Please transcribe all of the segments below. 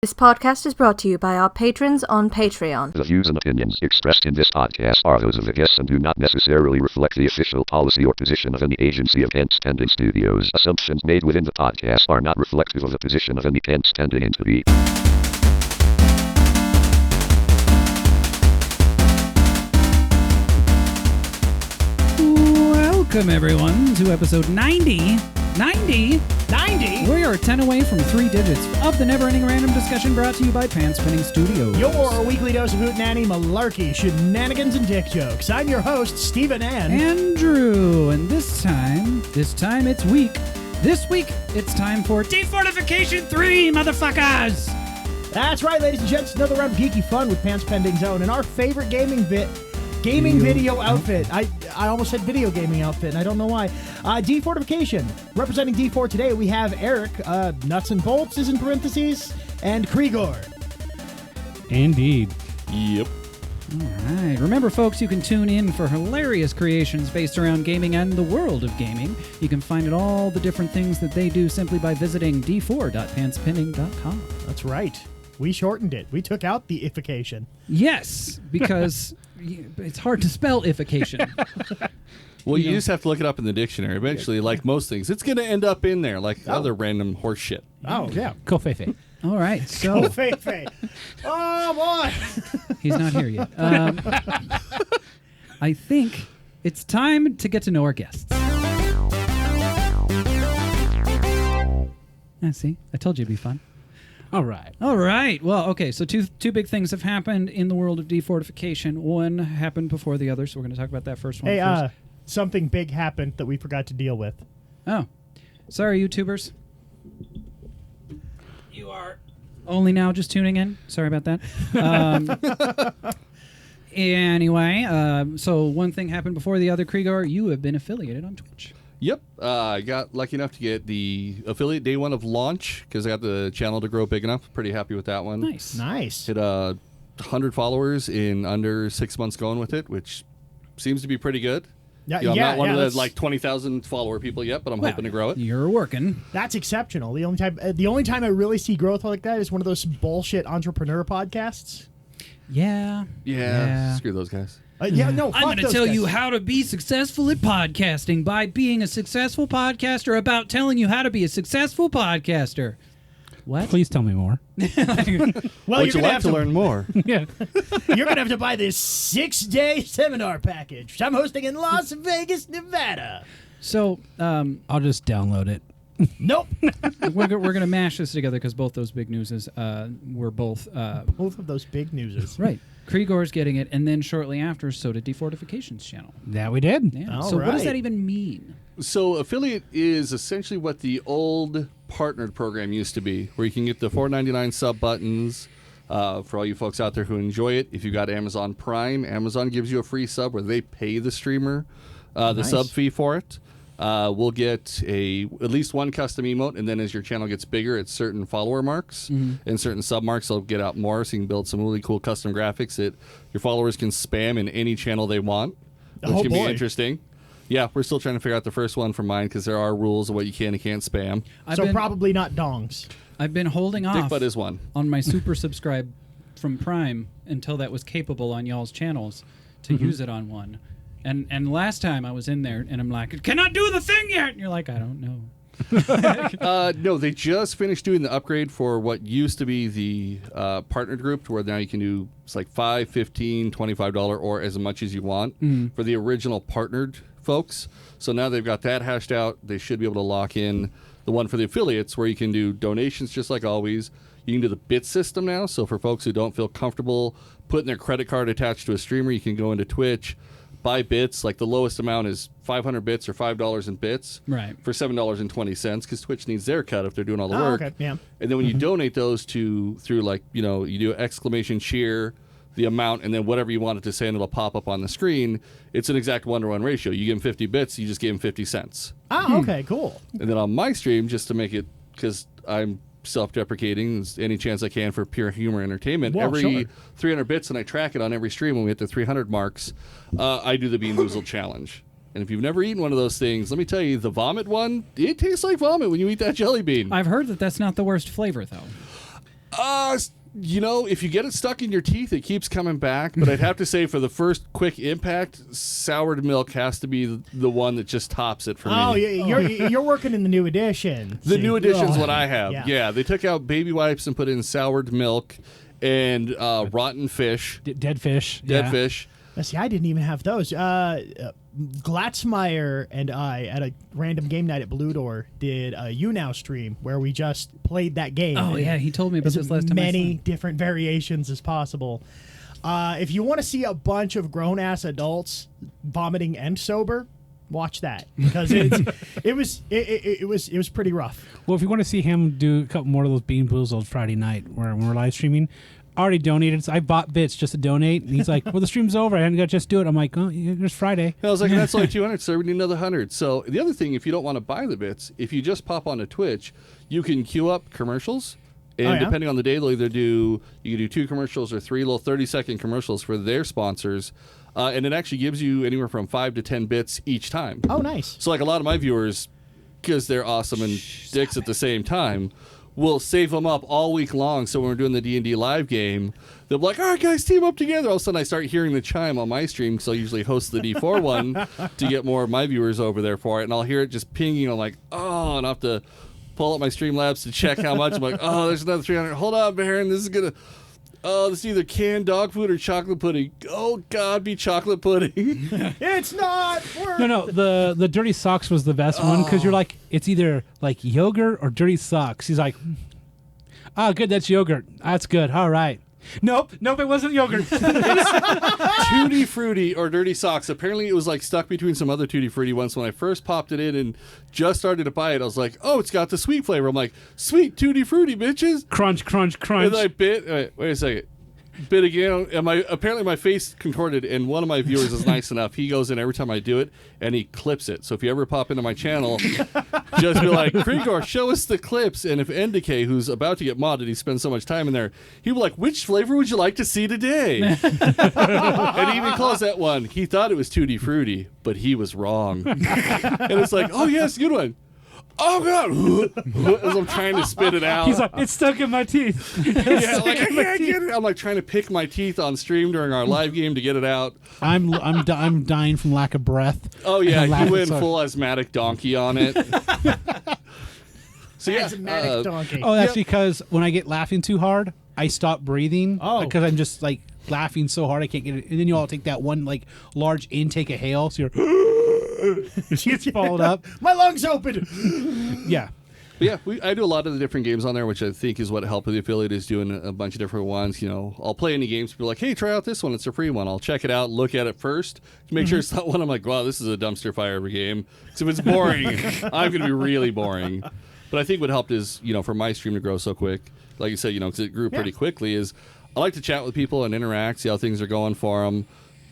This podcast is brought to you by our patrons on Patreon. The views and opinions expressed in this podcast are those of the guests and do not necessarily reflect the official policy or position of any agency of Pants Pending Studios. Assumptions made within the podcast are not reflective of the position of any Pants Pending entity. Welcome, everyone, to episode 90. 90? We are 10 away from 3 digits of the never-ending random discussion brought to you by Pants Pending Studios. Your weekly dose of hootenanny, malarkey, shenanigans, and dick jokes. I'm your host, Stephen Andrew, and this time it's week. This week, it's time for D4tification 3, motherfuckers! That's right, ladies and gents, another round of geeky fun with Pants Pending Zone, and our favorite video outfit. I almost said video gaming outfit, and I don't know why. D4tification. Representing D4 today, we have Erik, Nuts and Bolts is in parentheses, and Khreegor. Indeed. Yep. All right. Remember, folks, you can tune in for hilarious creations based around gaming and the world of gaming. You can find out all the different things that they do simply by visiting d4.pantspending.com. That's right. We shortened it. We took out the ification. Yes, because it's hard to spell ification. Well, you just have to look it up in the dictionary. Eventually, like most things, it's going to end up in there, like other random horse shit. Oh, yeah. Kofefe. All right, so... Kofefe. Oh, boy. He's not here yet. I think it's time to get to know our guests. See? I told you it'd be fun. All right. Well, okay, so two big things have happened in the world of D4tification. One happened before the other, so we're going to talk about that first one first. Something big happened that we forgot to deal with. Oh. Sorry, YouTubers. You are only now just tuning in. Sorry about that. Anyway, so one thing happened before the other. Khreegor, you have been affiliated on Twitch. Yep. I got lucky enough to get the affiliate day one of launch because I got the channel to grow big enough. Pretty happy with that one. Nice. Hit 100 followers in under 6 months going with it, which seems to be pretty good. Yeah, I'm not one of the like 20,000 follower people yet, but I'm hoping to grow it. You're working. That's exceptional. The only time I really see growth like that is one of those bullshit entrepreneur podcasts. Yeah. Screw those guys. I'm going to tell you how to be successful at podcasting by being a successful podcaster about telling you how to be a successful podcaster. What? Please tell me more. Well, Would you like to learn more? Yeah. You're going to have to buy this 6-day seminar package, which I'm hosting in Las Vegas, Nevada. So, I'll just download it. Nope. we're going to mash this together because both those big newses were both... both of those big newses. Right. Khreegor's getting it, and then shortly after, so did D4tification's channel. That we did. Yeah. All so what does right. that even mean? So affiliate is essentially what the old partnered program used to be, where you can get the $4.99 sub buttons for all you folks out there who enjoy it. If you got Amazon Prime, Amazon gives you a free sub where they pay the streamer the sub fee for it. We'll get at least one custom emote, and then as your channel gets bigger, it's certain follower marks and certain sub marks. They'll get out more, so you can build some really cool custom graphics that your followers can spam in any channel they want, which can be interesting. Yeah, we're still trying to figure out the first one for mine because there are rules of what you can and can't spam. Probably not dongs. I've been holding off Dick Butt is one. on my super subscribe from Prime until that was capable on y'all's channels to use it on one. And last time I was in there, and I'm like, can I do the thing yet? And you're like, I don't know. No, they just finished doing the upgrade for what used to be the partner group, to where now you can do it's like $5, $15, $25, or as much as you want for the original partnered folks. So now they've got that hashed out. They should be able to lock in the one for the affiliates, where you can do donations just like always. You can do the bit system now. So for folks who don't feel comfortable putting their credit card attached to a streamer, you can go into Twitch, buy bits. Like the lowest amount is 500 bits or $5 in bits, right, for $7.20, because Twitch needs their cut if they're doing all the work. Okay. Yeah. And then when you donate those through like, you do exclamation cheer, the amount, and then whatever you want it to say, and it'll pop up on the screen. It's an exact 1-to-1 ratio. You give them 50 bits, you just give them 50 cents. Oh, okay, cool. And then on my stream, just to make it, because I'm self-deprecating any chance I can for pure humor entertainment, Well, every 300 bits, and I track it on every stream when we hit the 300 marks, I do the Bean Boozled Challenge. And if you've never eaten one of those things, let me tell you, the vomit one, it tastes like vomit when you eat that jelly bean. I've heard that that's not the worst flavor, though. If you get it stuck in your teeth, it keeps coming back. But I'd have to say for the first quick impact, soured milk has to be the one that just tops it for me. Oh, you're working in the new edition. The new edition's what I have. Yeah. Yeah, they took out baby wipes and put in soured milk and rotten fish. Dead fish. Dead yeah. fish. Now, see, I didn't even have those. Glatzmeyer and I, at a random game night at Blue Door, did a YouNow stream where we just played that game. Oh, yeah, he told me about There's this last time. many different variations as possible. If you want to see a bunch of grown-ass adults vomiting and sober, watch that because it was pretty rough. Well, if you want to see him do a couple more of those Bean Boozled Friday night when we're live streaming, I already donated. So I bought bits just to donate. And he's like, well, the stream's over. I hadn't got to just do it. I'm like, oh, it's Friday. I was like, that's only 200, so we need another 100. So the other thing, if you don't want to buy the bits, if you just pop onto Twitch, you can queue up commercials. And depending on the day, they'll either you can do 2 commercials or 3 little 30-second commercials for their sponsors. And it actually gives you anywhere from 5 to 10 bits each time. Oh, nice. So like a lot of my viewers, because they're awesome and dicks at the same time, will save them up all week long. So when we're doing the D&D live game, they'll be like, all right, guys, team up together. All of a sudden I start hearing the chime on my stream because I usually host the D4 one to get more of my viewers over there for it. And I'll hear it just pinging. I'm like, oh, and I have to pull up my Streamlabs to check how much. I'm like, oh, there's another 300. Hold on, Baron. This is going to... Oh, this is either canned dog food or chocolate pudding. Oh, God, be chocolate pudding. It's not. No, the dirty socks was the best one because you're like, it's either like yogurt or dirty socks. He's like, good, that's yogurt. That's good. All right. Nope, it wasn't yogurt. Tutti Frutti or Dirty Socks. Apparently, it was like stuck between some other Tutti Frutti ones. When I first popped it in and just started to buy it, I was like, oh, it's got the sweet flavor. I'm like, sweet Tutti Frutti, bitches. Crunch, crunch, And crunch. then I bit. Wait a second. Bit again, and apparently my face concorded, and one of my viewers is nice enough. He goes in every time I do it, and he clips it. So if you ever pop into my channel, just be like, Khreegor, show us the clips. And if NDK, who's about to get modded, he spends so much time in there, he'll be like, which flavor would you like to see today? And he even calls that one. He thought it was Tutti Frutti, but he was wrong. And it's like, oh, yes, good one. Oh, God. As I'm trying to spit it out. He's like, it's stuck in my teeth. Yeah, like I can't get it. I'm like trying to pick my teeth on stream during our live game to get it out. I'm dying from lack of breath. Oh yeah, And he went so- full asthmatic donkey on it. So yeah, Asthmatic donkey. Oh, that's because when I get laughing too hard, I stop breathing. Oh. Because I'm just like laughing so hard I can't get it. And then you all take that one like large intake of hail, so you're gets followed up. My lungs open. Yeah. But yeah, I do a lot of the different games on there, which I think is what Help with the Affiliate is doing. A bunch of different ones. You know, I'll play any games. People are like, hey, try out this one. It's a free one. I'll check it out, look at it first to make sure it's not one. I'm like, wow, this is a dumpster fire of a game. So if it's boring, I'm going to be really boring. But I think what helped is, for my stream to grow so quick, like you said, because it grew pretty quickly, is I like to chat with people and interact, see how things are going for them,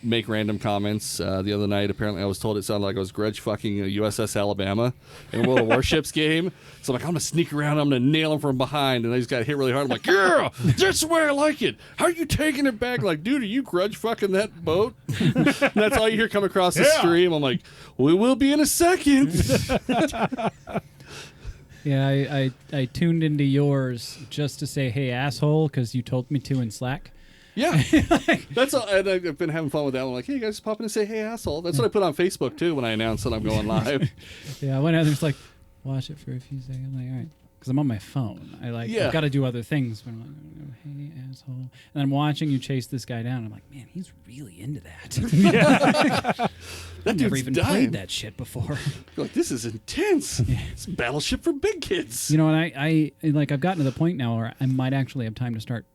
make random comments. The other night, apparently, I was told it sounded like I was grudge fucking a USS Alabama in a World of Warships game. So I'm like, I'm going to sneak around, I'm going to nail him from behind. And I just got hit really hard. I'm like, yeah, that's the way I like it. How are you taking it back? Like, dude, are you grudge fucking that boat? And that's all you hear come across the stream. I'm like, we will be in a second. Yeah, I tuned into yours just to say, hey, asshole, because you told me to in Slack. Yeah, that's all. And I've been having fun with that. I'm like, hey, guys, pop in and say, hey, asshole. That's what I put on Facebook, too, when I announce that I'm going live. Yeah, I went out there, like, watch it for a few seconds. I'm like, all right. Because I'm on my phone. I've got to do other things. But I'm like, hey, asshole. And I'm watching you chase this guy down. I'm like, man, he's really into that. I've never even played that shit before. You're like, this is intense. It's Battleship for big kids. And I've gotten to the point now where I might actually have time to start,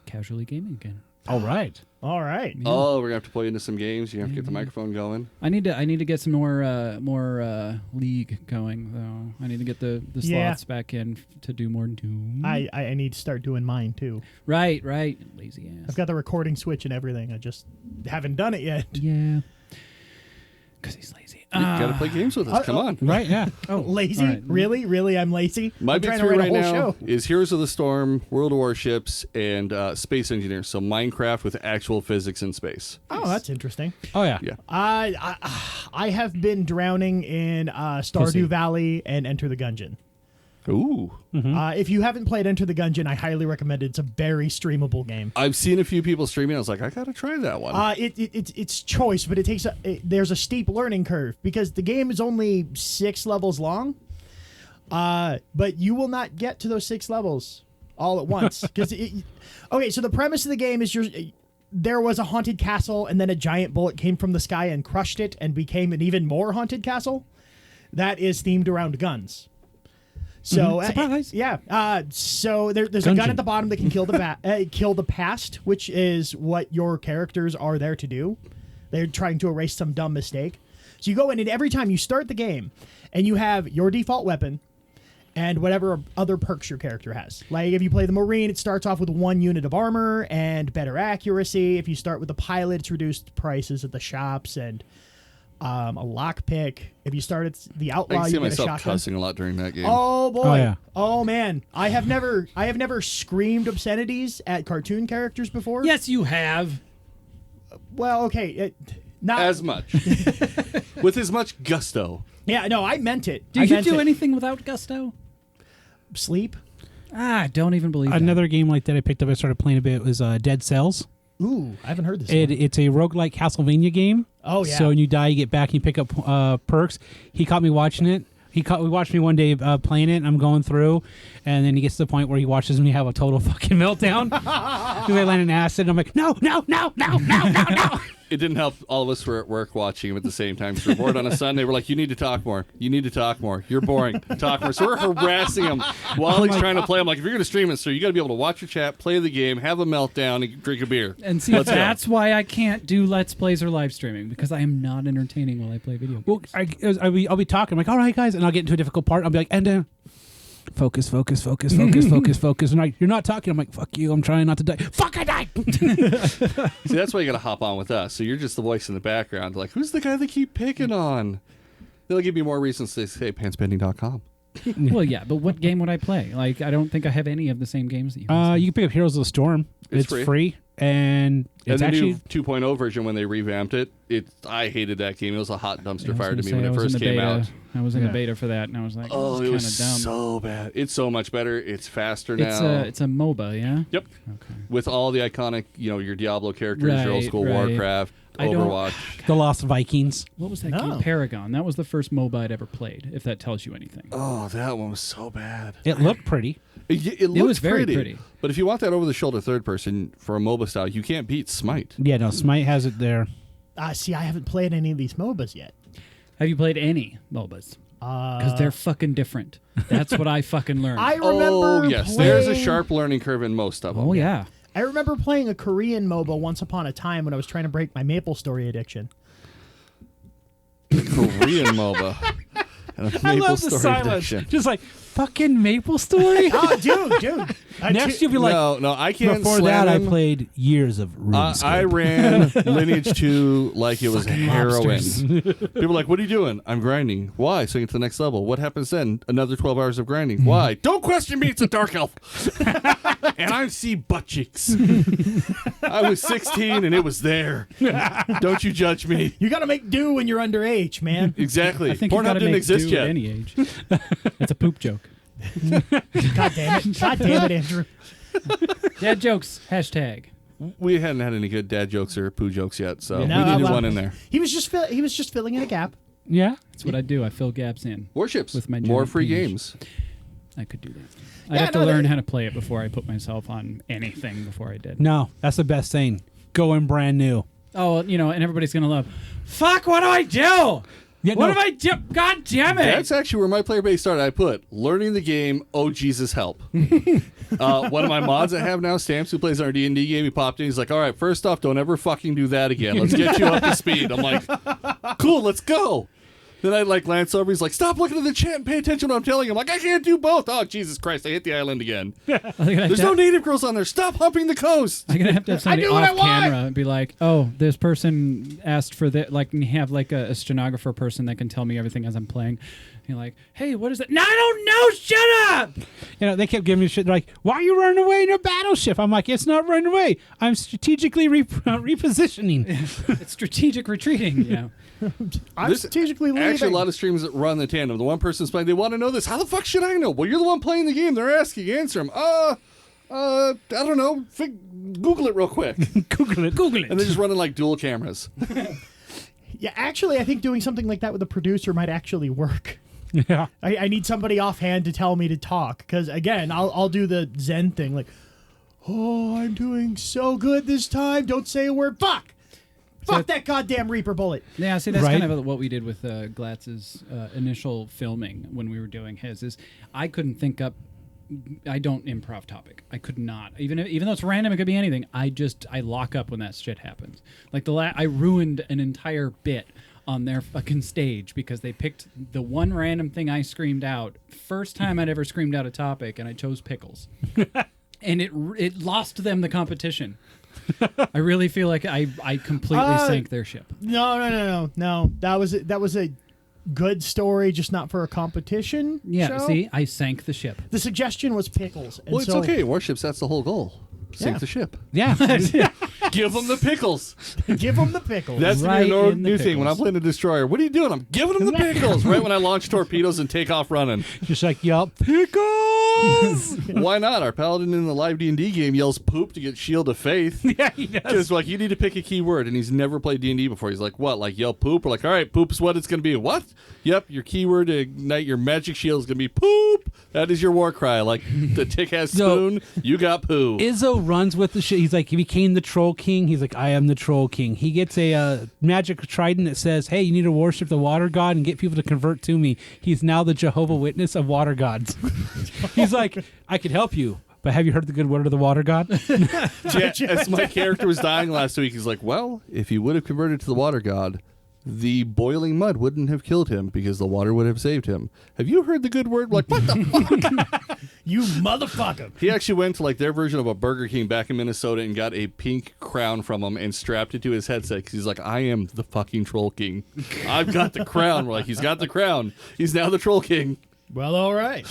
casually gaming again. All right. All right. Oh, we're gonna have to play into some games. You have to get the microphone going. I need to get some more League going though. I need to get the slots back in to do more Doom. I need to start doing mine too. Right. Lazy ass. I've got the recording switch and everything. I just haven't done it yet. Yeah. Because he's lazy. You gotta play games with us. Come on. Right, yeah. Oh, lazy? right. Really? I'm lazy? My I'm big trying to three write right a whole now show. is Heroes of the Storm, World of Warships, and Space Engineers. So Minecraft with actual physics in space. Oh, that's interesting. Oh, yeah. Yeah. I have been drowning in Stardew Pussy. Valley and Enter the Gungeon. Ooh. If you haven't played Enter the Gungeon, I highly recommend it. It's a very streamable game. I've seen a few people streaming. I was like, I gotta try that one. It's choice, but there's a steep learning curve because the game is only 6 levels long. But you will not get to those 6 levels all at once. Okay, so the premise of the game is there was a haunted castle, and then a giant bullet came from the sky and crushed it and became an even more haunted castle that is themed around guns. So Surprise. So there's a gun at the bottom that can kill the past, which is what your characters are there to do. They're trying to erase some dumb mistake. So you go in, and every time you start the game, and you have your default weapon and whatever other perks your character has. Like if you play the Marine, it starts off with 1 unit of armor and better accuracy. If you start with the pilot, it's reduced prices at the shops and a lockpick. If you start at the outlaw, I can see you get a myself shotgun. cussing a lot during that game. Oh boy! Oh, yeah. Oh man! I have never screamed obscenities at cartoon characters before. Yes, you have. Well, okay, not As much. With as much gusto. Yeah, no, I meant it. Do I you meant do it. anything without gusto? Sleep? I don't even believe that. Another game like that I picked up, I started playing a bit, was Dead Cells. Ooh, I haven't heard this. one. It's a roguelike Castlevania game. Oh, yeah. So when you die, you get back and you pick up perks. He caught me watching it. We watched me one day playing it, and I'm going through, and then he gets to the point where he watches me have a total fucking meltdown. Because I land in acid, and I'm like, no. It didn't help all of us were at work watching him at the same time. So we're bored on a Sunday. We're like, you need to talk more. You need to talk more. You're boring. Talk more. So we're harassing him while he's trying to play. I'm like, if you're going to stream it, sir, you got to be able to watch your chat, play the game, have a meltdown, and drink a beer. And see, Let's go. that's why I can't do Let's Plays or live streaming, because I am not entertaining while I play video games. Well, I'll be talking. I'm like, all right, guys, and I'll get into a difficult part. I'll be like, and focus. And like, you're not talking. I'm like, fuck you. I'm trying not to die. Fuck, I died. See, that's why you got to hop on with us. So you're just the voice in the background. Like, who's the guy they keep picking on? They'll give you more reasons to say panspending.com. Well, yeah, but what game would I play? Like, I don't think I have any of the same games that you have. You can pick up Heroes of the Storm. It's free. And And it's the actually new 2.0 version, when they revamped it, I hated that game. It was a hot dumpster I was fire to gonna me say, when I it was in first the came beta. out. I was in the Yeah. beta for that, and I was like, Oh, this it is was kind of dumb. so bad. It's so much better. It's faster now. It's a MOBA, yeah? Yep. Okay. With all the iconic, your Diablo characters, your old Right, school right. Warcraft, I don't- Overwatch. The Lost Vikings. What was that No. game? Paragon. That was the first MOBA I'd ever played, if that tells you anything. Oh, that one was so bad. It looked pretty. It looked was very pretty. But if you want that over-the-shoulder third person for a MOBA style, you can't beat Smite. Yeah, no, Smite has it there. See, I haven't played any of these MOBAs yet. Have you played any MOBAs? Because they're fucking different. That's what I fucking learned. I remember. Oh, yes. There's a playing- sharp learning curve in most of them. Oh, yeah. I remember playing a Korean MOBA once upon a time when I was trying to break my Maple Story addiction. Korean MOBA. And a I Maple love the Story silence. addiction. Just like, fucking Maple Story? Oh, dude. Next you'll be like, no, I can't before slam that I him. played years of RuneScape. I ran Lineage 2 like it was Fucking heroin. lobsters. People are like, what are you doing? I'm grinding. Why? So I get to the next level. What happens then? Another 12 hours of grinding. Why? Don't question me. It's a dark elf. And I see butt cheeks. I was 16 and it was there. Don't you judge me. You got to make do when you're underage, man. Exactly. I think you Pornhub gotta didn't make exist do yet. at any age. It's a poop joke. God damn it, Andrew. Dad jokes. Hashtag. We hadn't had any good dad jokes or poo jokes yet, so No, we needed well, one in there. He was just filling in a gap. Yeah. That's what I do. I fill gaps in. Warships. With my More giant free penis. games. I could do that. Yeah, I'd have to no, learn that- how to play it before I put myself on anything before I did. No, that's the best thing. Going brand new. Oh, and everybody's going to love, fuck, what do I do? Yeah, What no. have I do? God damn it. That's actually where my player base started. I put learning the game. Oh Jesus, help! One of my mods I have now, Stamps, who plays our D&D game, he popped in. He's like, "All right, first off, don't ever fucking do that again. Let's get you up to speed." I'm like, "Cool, let's go." Then I glance over. He's like, "Stop looking at the chat and pay attention to what I'm telling you." I'm like, "I can't do both." Oh Jesus Christ! I hit the island again. There's no native girls on there. Stop humping the coast. I'm gonna have to have somebody do what I off want. camera and be like, "Oh, this person asked for that." Like, and have like a stenographer person that can tell me everything as I'm playing. You're like, hey, what is that? No, I don't know. Shut up. You know, they kept giving me shit. They're like, why are you running away in a battleship? I'm like, it's not running away. I'm strategically repositioning. It's strategic retreating. You know. I'm strategically leaving. Actually, a lot of streams that run the tandem. The one person's playing, they want to know this. How the fuck should I know? Well, you're the one playing the game. They're asking. Answer them. I don't know. Google it real quick. Google it. And they're just running like dual cameras. Yeah, actually, I think doing something like that with a producer might actually work. Yeah. I need somebody offhand to tell me to talk, because again, I'll do the Zen thing, like, oh, I'm doing so good this time. Don't say a word. Fuck that goddamn Reaper bullet. Yeah, see, that's Right. kind of what we did with Glatz's initial filming when we were doing his. Is I couldn't think up. I don't improv topic. I could not. Even though it's random, it could be anything. I lock up when that shit happens. Like I ruined an entire bit on their fucking stage because they picked the one random thing I screamed out. First time I'd ever screamed out a topic, and I chose pickles. And it lost them the competition. I really feel like I completely sank their ship. No. That was a good story, just not for a competition. Yeah, show. see, I sank the ship. The suggestion was pickles. And Well, it's so, okay. Warships, that's the whole goal. Sink Yeah. the ship. Yeah. Give them the pickles. Give them the pickles. That's Right the in the new thing. When I'm pickles. playing a destroyer, what are you doing? I'm giving them the pickles. Right when I launch torpedoes and take off running. Just like, yup, pickles. Why not? Our paladin in the live D&D game yells poop to get shield of faith. Yeah, he does. Because like you need to pick a key word, and he's never played D&D before. He's like, what? Like yell poop? We're like, all right, poop's what it's gonna be. What? Yep, your keyword to ignite your magic shield is gonna be poop. That is your war cry. Like the tick has spoon, you got poo. Izzo runs with the shit. He's like, he became the Troll King. He's like, I am the Troll King. He gets a magic trident that says, hey, you need to worship the water god and get people to convert to me. He's now the Jehovah Witness of water gods. He's like, I could help you, but have you heard the good word of the water god? As my character was dying last week, he's like, well, if he would have converted to the water god, the boiling mud wouldn't have killed him because the water would have saved him. Have you heard the good word? Like, what the fuck? You motherfucker. He actually went to like their version of a Burger King back in Minnesota and got a pink crown from him and strapped it to his headset because he's like, I am the fucking Troll King. I've got the crown. We're like, he's got the crown. He's now the Troll King. Well, all right.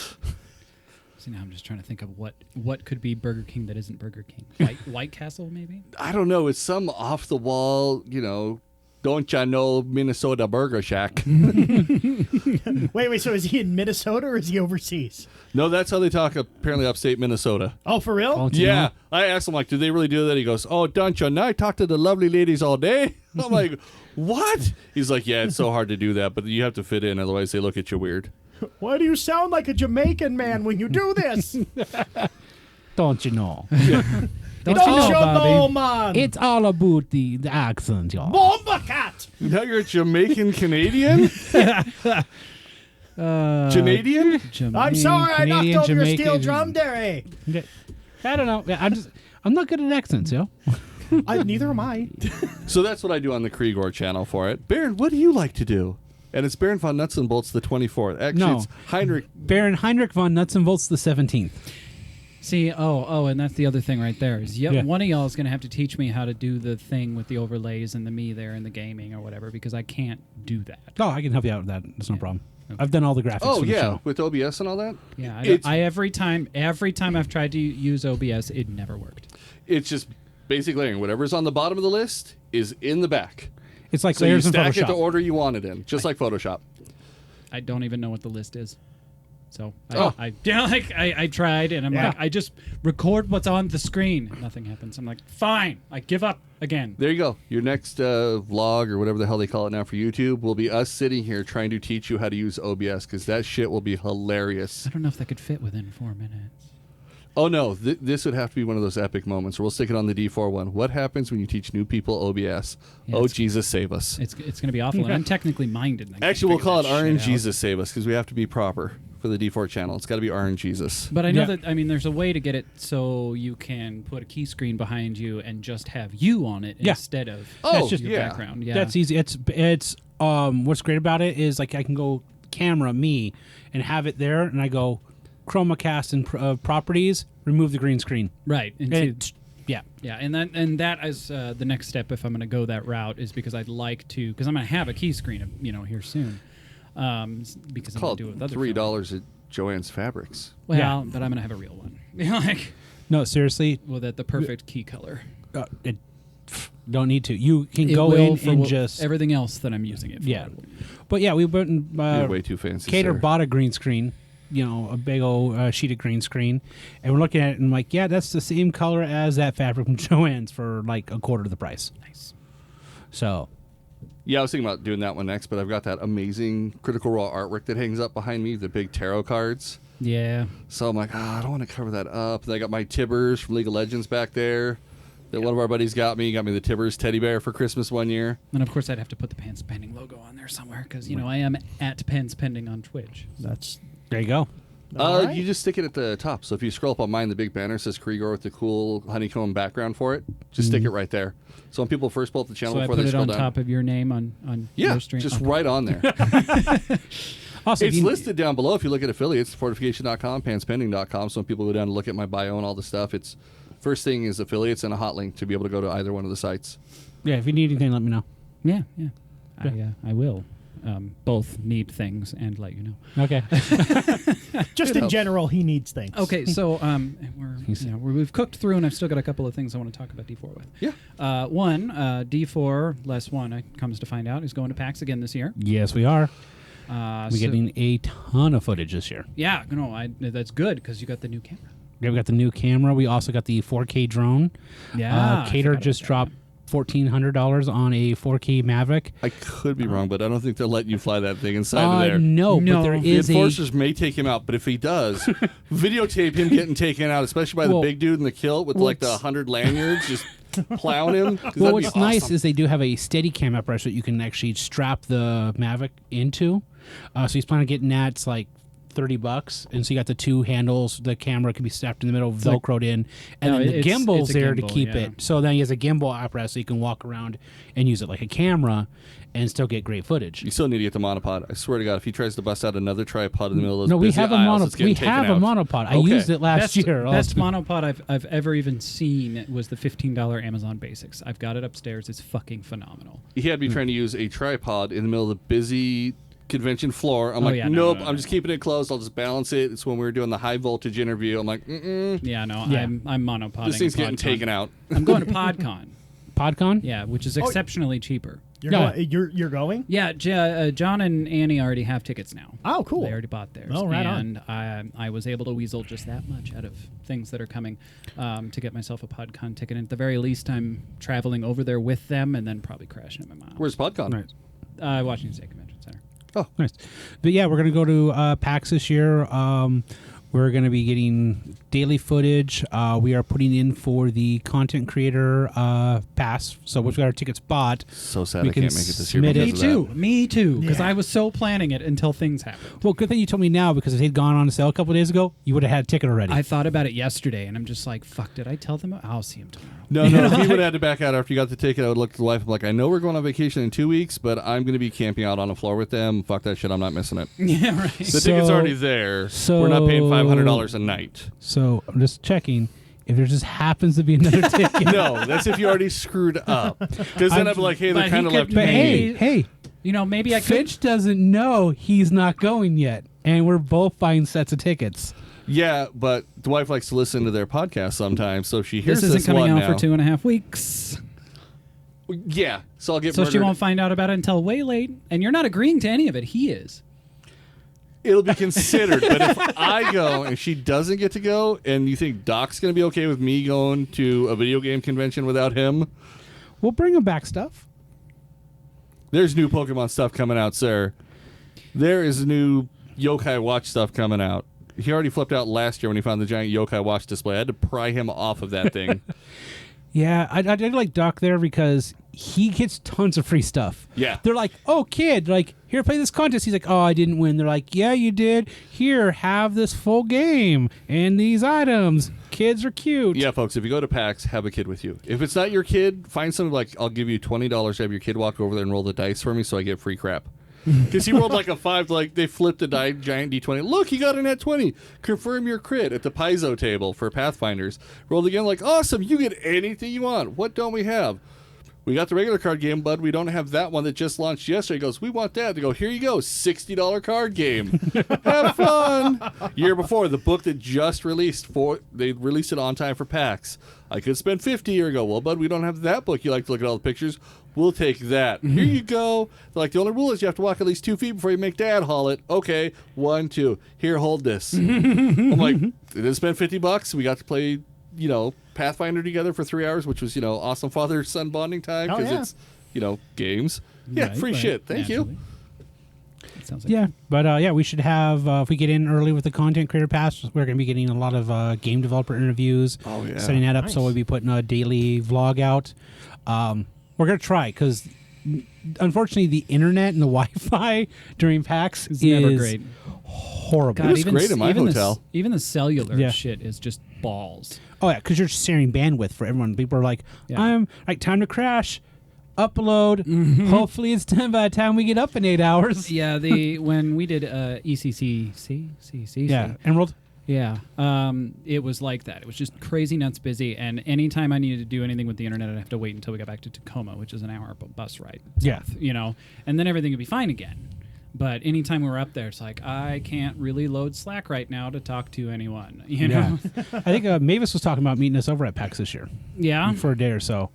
See, now I'm just trying to think of what could be Burger King that isn't Burger King. White Castle, maybe? I don't know. It's some off the wall, don't ya know Minnesota Burger Shack? Wait, so is he in Minnesota or is he overseas? No, that's how they talk apparently upstate Minnesota. Oh, for real? Don't you Yeah. know? I asked him, like, do they really do that? He goes, oh, don't you know? I talk to the lovely ladies all day. I'm like, what? He's like, yeah, it's so hard to do that, but you have to fit in. Otherwise, they look at you weird. Why do you sound like a Jamaican man when you do this? Don't you know? Don't Don't you know, you Bobby? know, man? It's all about the accent, y'all. Bomba cat. Now you're a Jamaican Canadian? Canadian? I'm sorry, I knocked Canadian, over your steel Jamaican. drum there, eh? I don't know. I'm not good at accents, yo. Neither am I. So that's what I do on the Khreegor channel for it. Baron, what do you like to do? And it's Baron von Nuts and Bolts the 24th. Actually, No. it's Heinrich. Baron Heinrich von Nuts and Bolts the 17th. See, and that's the other thing right there is Yeah. one of y'all is going to have to teach me how to do the thing with the overlays and the me there and the gaming or whatever because I can't do that. Oh, I can help you out with that. That's no problem. I've done all the graphics Oh, for the yeah, show. with OBS and all that? Yeah, It's- every time I've tried to use OBS, it never worked. It's just basic layering. Whatever's on the bottom of the list is in the back. It's like So you layers in stack it the Photoshop. order you want it in, just like Photoshop. I don't even know what the list is. So Oh. I tried and I'm Yeah. like, I just record what's on the screen. Nothing happens. I'm like, fine. I give up again. There you go. Your next vlog or whatever the hell they call it now for YouTube will be us sitting here trying to teach you how to use OBS because that shit will be hilarious. I don't know if that could fit within 4 minutes. Oh, no. This would have to be one of those epic moments. We'll stick it on the D4 one. What happens when you teach new people OBS? Yeah, Oh, it's- Jesus, save us. It's going to be awful. And I'm technically minded. and I can't Actually, we'll figure call it that shit out. RNGesus save us because we have to be proper for the D4 channel. It's got to be RNGesus. But I know Yeah. that, there's a way to get it so you can put a key screen behind you and just have you on it Yeah. instead of Oh, your yeah. background. Yeah. That's easy. It's what's great about it is like I can go camera me and have it there, and I go chroma cast and properties, remove the green screen. right. And And see- yeah, yeah, and that is the next step if I'm going to go that route is because I'd like to, because I'm going to have a key screen, here soon. because I'm Called gonna do it with other $3 at Joann's Fabrics. Well, Yeah. but I'm gonna have a real one, like No, seriously, with the perfect key color. it, don't need to. You can It go will in for and just everything else that I'm using it for. yeah. But yeah, we went and You're way too fancy. Cater sir. bought a green screen, a big old sheet of green screen, and we're looking at it and I'm like, yeah, that's the same color as that fabric from Joann's for like a quarter of the price. Nice. So Yeah, I was thinking about doing that one next, but I've got that amazing Critical Role artwork that hangs up behind me, the big tarot cards. Yeah. So I'm like, I don't want to cover that up. Then I got my Tibbers from League of Legends back there that one of our buddies got me. He got me the Tibbers teddy bear for Christmas one year. And of course, I'd have to put the Pants Pending logo on there somewhere because I am at Pants Pending on Twitch. That's there you go. all right. You just stick it at the top. So if you scroll up on mine, the big banner says Khreegor with the cool honeycomb background for it. Just stick it right there. So when people first pull up the channel So I before put they it scroll on down, top of your name on yeah, your stream. just Okay. right on there. Also, It's if you- listed down below if you look at affiliates, D4tification.com, panspending.com. So when people go down and look at my bio and all the stuff, it's first thing is affiliates and a hot link to be able to go to either one of the sites. Yeah, if you need anything, let me know. Yeah. I will. Both need things and let you know. Okay. Just in general, he needs things. Okay, so we've cooked through, and I've still got a couple of things I want to talk about D4 with. Yeah. One, D4 less one. I comes to find out is going to PAX again this year. Yes, we are. We're We're getting a ton of footage this year. Yeah, that's good because you got the new camera. Yeah, we got the new camera. We also got the 4K drone. Yeah, I Cater forgot just about dropped $1,400 on a 4K Maverick. I could be wrong, but I don't think they'll let you fly that thing inside of there. No, No. but there The is a... enforcers may take him out, but if he does, videotape him getting taken out, especially by the Well, big dude in the kilt with like the 100 lanyards just plowing him. 'cause Well, that'd what's be nice awesome. is they do have a steady cam apparatus that you can actually strap the Mavic into. So he's planning on getting that. It's like $30, and so you got the two handles. The camera can be strapped in the middle, velcroed in, and No, then the it's gimbal's a there to gimbal, keep yeah. it. So then he has a gimbal apparatus, so you can walk around and use it like a camera, and still get great footage. You still need to get the monopod. I swear to God, if he tries to bust out another tripod in the middle of those No, we busy have a aisles, it's getting taken out. monopod. I Okay. used it last year. Best monopod I've ever even seen was the $15 Amazon Basics. I've got it upstairs. It's fucking phenomenal. He had me trying to use a tripod in the middle of the busy convention floor. I'm Oh, like, yeah, no, nope, no, I'm just keeping it closed. I'll just balance it. It's when we were doing the high voltage interview. I'm like, Yeah, no, Yeah. I'm monopodding. this thing's getting PodCon. taken out. I'm going to PodCon. PodCon? Yeah, which is exceptionally cheaper. You're, Yeah. you're going? Yeah, John and Annie already have tickets now. Oh, cool. They already bought theirs. Oh, right on. And I was able to weasel just that much out of things that are coming to get myself a PodCon ticket. And at the very least, I'm traveling over there with them and then probably crashing at my mom's. Where's PodCon? Right. Washington State Convention Center. Oh, Nice. But yeah, we're going to go to PAX this year. We're going to be getting daily footage. We are putting in for the content creator pass. So we've got our tickets bought. so sad We I can can't make it this year submit because it. of that. Me too. Because Yeah. I was so planning it until things happened. Well, good thing you told me now, because if they'd gone on sale a couple of days ago, you would have had a ticket already. I thought about it yesterday, and I'm just like, fuck, did I tell them? I'll see him tomorrow. No, if he would have had to back out after you got the ticket, I would look at the wife. I'm like, I know we're going on vacation in 2 weeks, but I'm going to be camping out on the floor with them. Fuck that shit. I'm not missing it. Yeah, right. The ticket's already there. We're not paying $500 a night. So I'm just checking if there just happens to be another ticket. No, that's if you already screwed up. Because then I'm like, hey, they're But he kind of could left But hanging. hey, You know, maybe I could. Finch doesn't know he's not going yet, and we're both buying sets of tickets. Yeah, but the wife likes to listen to their podcast sometimes, so if she hears This isn't coming one out now, for 2.5 weeks. Yeah, so I'll get So murdered. she won't find out about it until way late. And you're not agreeing to any of it. He is. It'll be considered, but if I go and she doesn't get to go, and you think Doc's going to be okay with me going to a video game convention without him, We'll bring him back stuff. there's new Pokemon stuff coming out, sir. There is new Yokai Watch stuff coming out. He already flipped out last year when he found the giant Yokai Watch display. I had to pry him off of that thing. Yeah, I did like Doc there because he gets tons of free stuff. Yeah. They're like, oh, kid, like, here, play this contest. He's like, oh, I didn't win. They're like, yeah, you did. Here, have this full game and these items. Kids are cute. Yeah, folks, if you go to PAX, have a kid with you. If it's not your kid, find something like, I'll give you $20 to have your kid walk over there and roll the dice for me so I get free crap. Because he rolled like a 5, like they flipped the giant D20. Look, he got an at 20. Confirm your crit at the Paizo table for Pathfinders. Rolled again, like, awesome, you get anything you want. What don't we have? we got the regular card game, bud. We don't have that one that just launched yesterday. He goes, we want that. They go, here you go, $60 card game. Have fun. Year before, the book that just released, they released it on time for PAX. I could spend $50 a year ago. Well, bud, we don't have that book. You like to look at all the pictures. We'll take that. Here you go. They're like, the only rule is you have to walk at least 2 feet before you make Dad haul it. Okay, 1, 2. Here, hold this. I'm like, didn't spend $50. We got to play, Pathfinder together for 3 hours, which was, awesome father-son bonding time because it's, games. Yeah, Right, free right. shit. Thank Naturally. you. It sounds like Yeah, but we should have, if we get in early with the Content Creator Pass, we're going to be getting a lot of game developer interviews. Oh, yeah. Setting that up, Nice. so we'll be putting a daily vlog out. We're going to try, because unfortunately the internet and the Wi-Fi during PAX It's is never great. horrible. It was great in my even hotel. Even the cellular Yeah. shit is just balls. Oh, yeah, because you're sharing bandwidth for everyone. People are like, Yeah. I'm like, time to crash, upload. Hopefully it's done by the time we get up in 8 hours. Yeah, when we did ECCC, Yeah, Emerald. yeah, it was like that. It was just crazy nuts busy, and anytime I needed to do anything with the internet, I'd have to wait until we got back to Tacoma, which is an hour bus ride. Yeah. south, and then everything would be fine again. But anytime we were up there, it's like, I can't really load Slack right now to talk to anyone, Yeah. I think Mavis was talking about meeting us over at PAX this year. Yeah. For a day or so.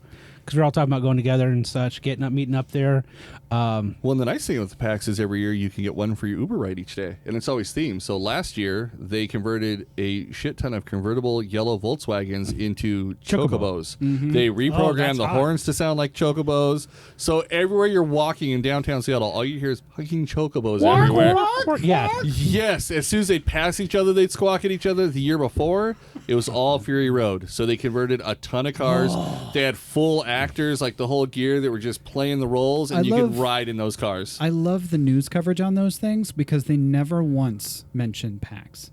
Because we're all talking about going together and such, meeting up there. Well, and the nice thing with the PAX is every year you can get one for your Uber ride each day, and it's always themed. So last year, they converted a shit ton of convertible yellow Volkswagens into Chocobos. They reprogrammed that's the hot. horns to sound like Chocobos. So everywhere you're walking in downtown Seattle, all you hear is fucking Chocobos everywhere. Yeah. Yes, as soon as they'd pass each other, they'd squawk at each other. The year before, it was all Fury Road. So they converted a ton of cars. They had full actors, like the whole gear, that were just playing the roles, and I you love- could ride in those cars. I love the news coverage on those things because they never once mention PAX.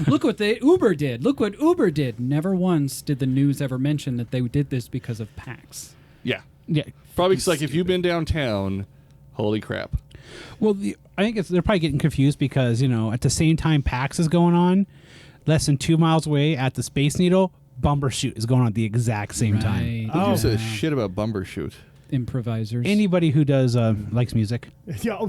Look what Uber did. Look what Uber did. Never once did the news ever mention that they did this because of PAX. Yeah. Yeah. Probably 'cause, like, if you've been downtown, holy crap. Well, I think they're probably getting confused because, at the same time PAX is going on, less than 2 miles away at the Space Needle, Bumbershoot is going on at the exact same time. Who gives a shit about Bumbershoot? Improvisers. Anybody who does likes music.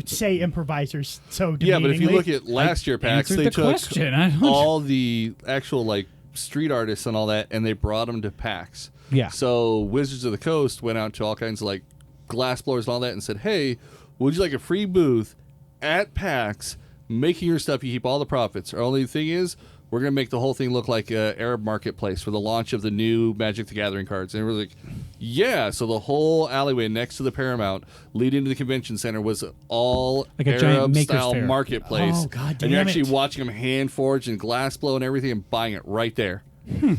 Say improvisers. So Yeah, but if you demeaningly. look at last year PAX, answered they the took question. I don't- all the actual, like, street artists and all that, and they brought them to PAX. Yeah. So Wizards of the Coast went out to all kinds of, like, glass blowers and all that and said, hey, would you like a free booth at PAX making your stuff? You keep all the profits. Our only thing is, we're going to make the whole thing look like an Arab marketplace for the launch of the new Magic the Gathering cards. And we're like, yeah. So the whole alleyway next to the Paramount leading to the convention center was all Like a giant Maker's Arab-style Fair. marketplace. Oh, God And you're damn actually it. watching them hand forge and glass blow and everything and buying it right there. Like,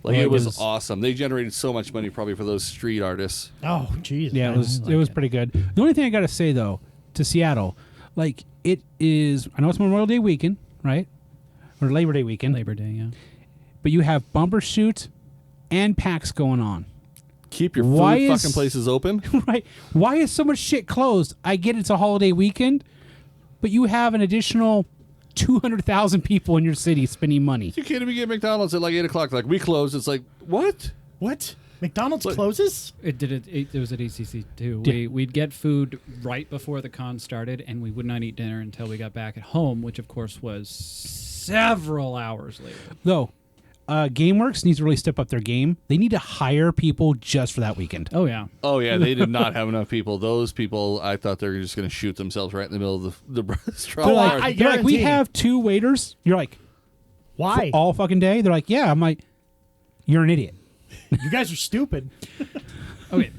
Well, it it was was- awesome. They generated so much money probably for those street artists. Oh, jeez. Yeah, man, it was pretty good. The only thing I got to say, though, to Seattle, like, it is, I know it's Memorial Day weekend, right? Or Labor Day weekend. Labor Day, yeah. But you have Bumbershoot and PAX going on. Keep your Why food is- fucking places open. Right? Why is so much shit closed? I get it's a holiday weekend, but you have an additional 200,000 people in your city spending money. You can't even get McDonald's at like 8 o'clock. Like, we close. It's like, what? What? McDonald's What? closes? It was at ACC too. Yeah. We'd get food right before the con started, and we would not eat dinner until we got back at home, which of course was several hours later. Though, GameWorks needs to really step up their game. They need to hire people just for that weekend. Oh yeah. Oh, yeah, they did not have enough people. Those people, I thought they were just going to shoot themselves right in the middle of the restaurant. They're Oh, like, I they're like, we guarantee. have 2 waiters. You're like, Why? all fucking day? They're like, yeah. I'm like, you're an idiot. You guys are stupid. Okay.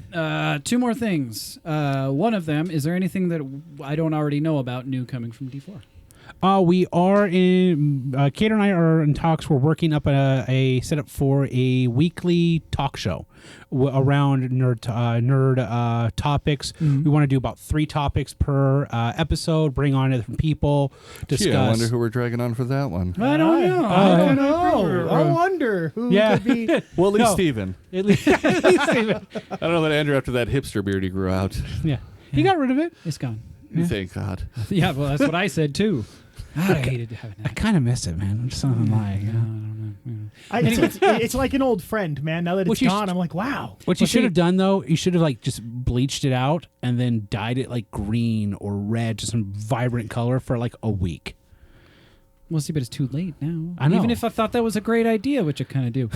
2 more things. One of them, is there anything that I don't already know about new coming from D4? We are in, Kate and I are in talks. We're working up a setup for a weekly talk show around nerd topics. We want to do about 3 topics per episode, bring on different people, discuss. Gee, I wonder who we're dragging on for that one. I don't know. I don't know. I wonder who Yeah. could be. Well, at least No. Steven. At least, Steven. I don't know about Andrew after that hipster beard he grew out. Yeah. He got rid of it. It's gone. Thank God. Yeah, well, that's what I said too. God, I hated having I that. kind of miss it, man. I'm just not gonna lie. I don't know. It's like an old friend, man. Now that What it's you gone, I'm like, wow. What you should have done though, you should have like just bleached it out and then dyed it like green or red, just some vibrant color for like a week. Well, see, but it's too late now. I know. Even if I thought that was a great idea, which I kind of do.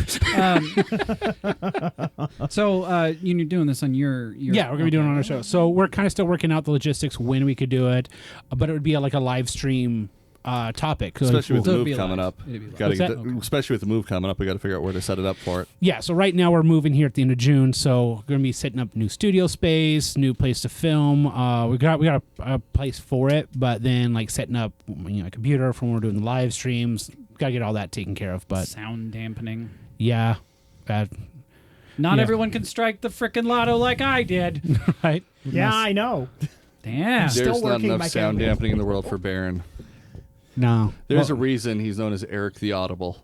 So you're doing this on your Yeah, we're gonna be doing it on our show. So we're kind of still working out the logistics when we could do it, but it would be like a live stream topic. Especially with the So it'd move be coming live. up. It'd be live. Gotta What's get that? the- Especially with the move coming up, we got to figure out where to set it up for it. Yeah, so right now we're moving here at the end of June, so we're gonna be setting up new studio space, new place to film. We got a place for it, but then like setting up a computer for when we're doing the live streams. Gotta get all that taken care of. But Sound dampening. yeah, Not Yeah. everyone can strike the frickin' lotto like I did. right. Yeah, I know. Damn. Still There's not working enough my sound camera. dampening in the world for Baron. No, There's well, a reason he's known as Erik the Audible.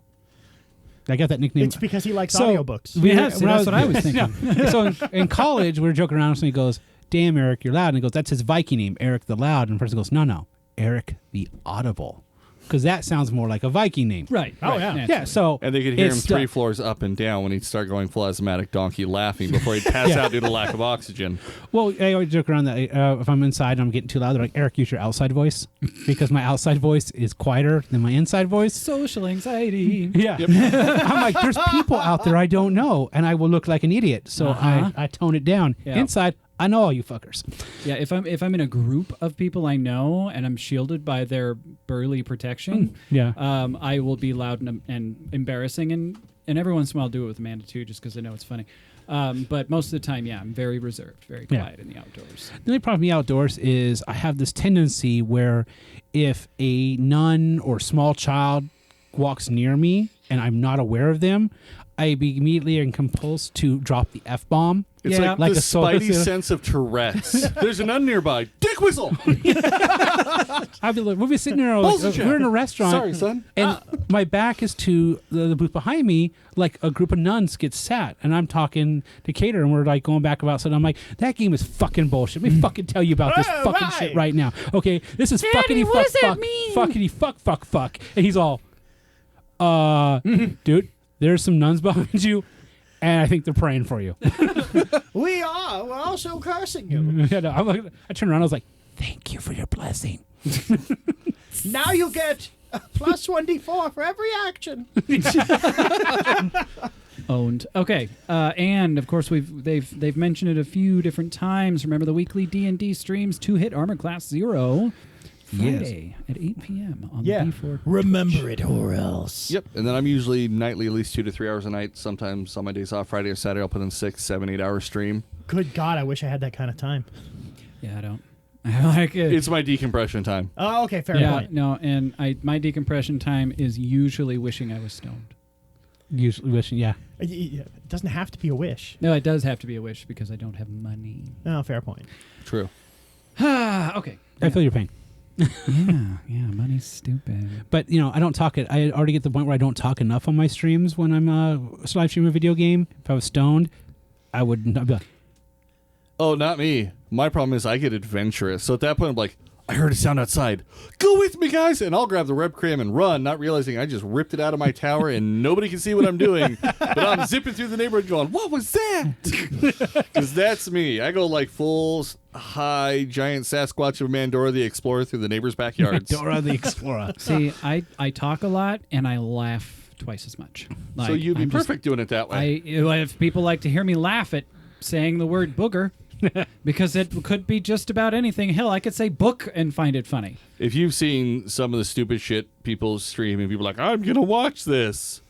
I got that nickname. It's because he likes So- audiobooks. Yeah, see, that's what I was thinking. Yeah. So in college, we were joking around, and he goes, "Damn, Eric, you're loud." And he goes, "That's his Viking name, Eric the Loud." And the person goes, "No, Eric the Audible," because that sounds more like a Viking name. Right. Oh, right, yeah. Yeah. So And they could hear him it's 3 floors up and down when he'd start going full asthmatic donkey laughing before he'd pass out due to lack of oxygen. Well, I always joke around that if I'm inside and I'm getting too loud, they're like, "Eric, use your outside voice," because my outside voice is quieter than my inside voice. Social anxiety. Yeah. I'm like, there's people out there I don't know, and I will look like an idiot. So I tone it down. Yeah. Inside, I know all you fuckers. Yeah, if I'm in a group of people I know and I'm shielded by their burly protection, Yeah. I will be loud and embarrassing, and every once in a while I'll do it with Amanda too, just because I know it's funny. But most of the time, yeah, I'm very reserved, very Yeah. quiet in the outdoors. The only problem with me outdoors is I have this tendency where if a nun or small child walks near me and I'm not aware of them, I immediately am compulsed to drop the F-bomb. It's Yeah. like, Like the a soul- spidey sense of Tourette's. There's a nun nearby. Dick whistle! I'd be like, we'll be sitting there, like, Bullshit. we're in a restaurant. Sorry, son. And my back is to the booth behind me, like a group of nuns get sat, and I'm talking to Cater, and we're like going back about something. I'm like, that game is fucking bullshit. Let me fucking tell you about this Oh, fucking right. shit right now. Okay, this is fuckity what fuck does that fuck mean? fuckity fuck, and he's all, dude, there's some nuns behind you, and I think they're praying for you. We are. We're also cursing you. Yeah, no, I'm like, I turned around, I was like, thank you for your blessing. Now you get a plus 1d4 for every action. Owned. Okay, and of course they've mentioned it a few different times. Remember the weekly D&D streams, 2-hit armor class 0, Friday at 8 p.m. on Yeah. the D4. Remember it or else. Yep, and then I'm usually nightly at least 2 to 3 hours a night. Sometimes on my days off, Friday or Saturday, I'll put in 6, 7, 8 hour stream. Good God, I wish I had that kind of time. Yeah, I don't. I like it. It's my decompression time. Oh, okay, fair yeah, point. no, and my decompression time is usually wishing I was stoned. Usually wishing, yeah. It doesn't have to be a wish. No, it does have to be a wish because I don't have money. Oh, fair point. True. Okay. I feel your pain. yeah, money's stupid. But, I don't talk it. I already get to the point where I don't talk enough on my streams when I'm live streaming a video game. If I was stoned, I would not be like, Oh, not me. My problem is I get adventurous. So at that point, I'm like, I heard a sound outside. Go with me, guys. And I'll grab the rep cram and run, not realizing I just ripped it out of my tower and nobody can see what I'm doing. But I'm zipping through the neighborhood going, what was that? Because that's me. I go like full high giant Sasquatch of Mandora the Explorer through the neighbor's backyards. Dora the Explorer. See, I talk a lot and I laugh twice as much. So you'd be I'm just- perfect doing it that way. if people like to hear me laugh at saying the word booger, because it could be just about anything. Hell, I could say book and find it funny. If you've seen some of the stupid shit people stream and people are like, I'm going to watch this,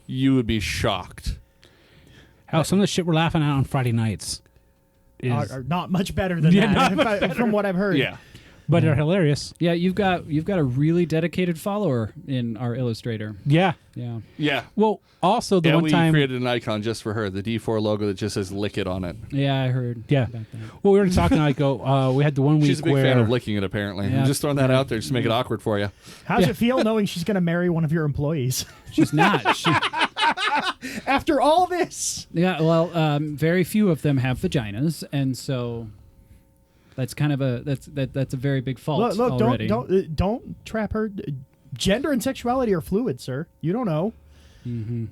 you would be shocked. Hell, some of the shit we're laughing at on Friday nights Are not much better than Yeah, that, not much if from what I've heard. Yeah. but they're hilarious. Yeah, you've got a really dedicated follower in our illustrator. Yeah. Yeah. Yeah. Well, also the And one we time. created an icon just for her, the D4 logo that just says "lick it" on it. Yeah, I heard. Yeah. About that. Well, we were talking like, we had the one week She's a big where fan of licking it, apparently. Yeah. I'm just throwing that out there just to make it awkward for you. How's it feel knowing she's going to marry one of your employees? She's not. After all this? Yeah. Well, very few of them have vaginas, and so that's kind of that's a very big fault Look, already. don't trap her. Gender and sexuality are fluid, sir. You don't know. You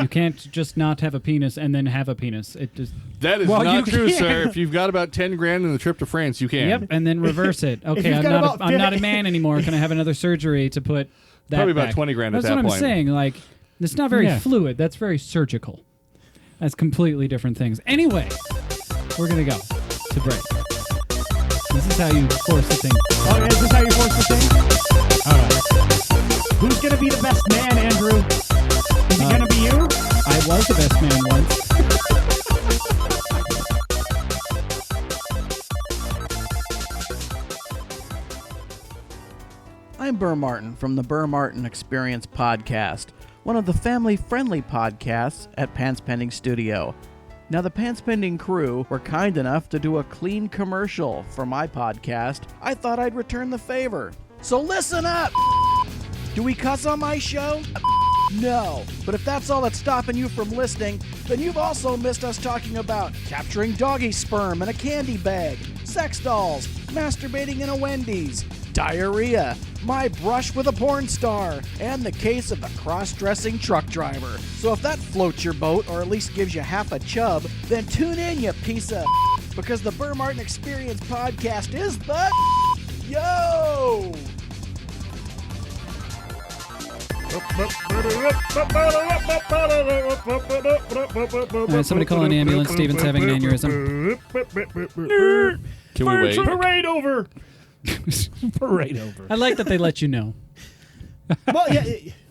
can't just not have a penis and then have a penis. It just That is not true, sir. If you've got about 10 grand in the trip to France, you can. Yep, and then reverse it. Okay, you've got I'm not a man anymore. Can I have another surgery to put that Probably about back? 20 grand at That's that what point. I'm saying. Like, it's not very Yeah. fluid. That's very surgical. That's completely different things. Anyway, we're going to go to break. This is how you force the thing. Oh, is this how you force the thing? All right. Who's going to be the best man, Andrew? Is it going to be you? I was the best man once. I'm Burr Martin from the Burr Martin Experience podcast, one of the family-friendly podcasts at Pants Pending Studio. Now, the Pants Pending crew were kind enough to do a clean commercial for my podcast. I thought I'd return the favor. So listen up! Do we cuss on my show? No. But if that's all that's stopping you from listening, then you've also missed us talking about capturing doggy sperm in a candy bag, sex dolls, masturbating in a Wendy's, diarrhea, my brush with a porn star, and the case of the cross-dressing truck driver. So if that floats your boat, or at least gives you half a chub, then tune in, you piece of because the Burr Martin Experience podcast is the yo! Somebody call an ambulance. Steven's having an aneurysm. Can we wait? Parade over. Parade over. I like that they let you know. Well, yeah.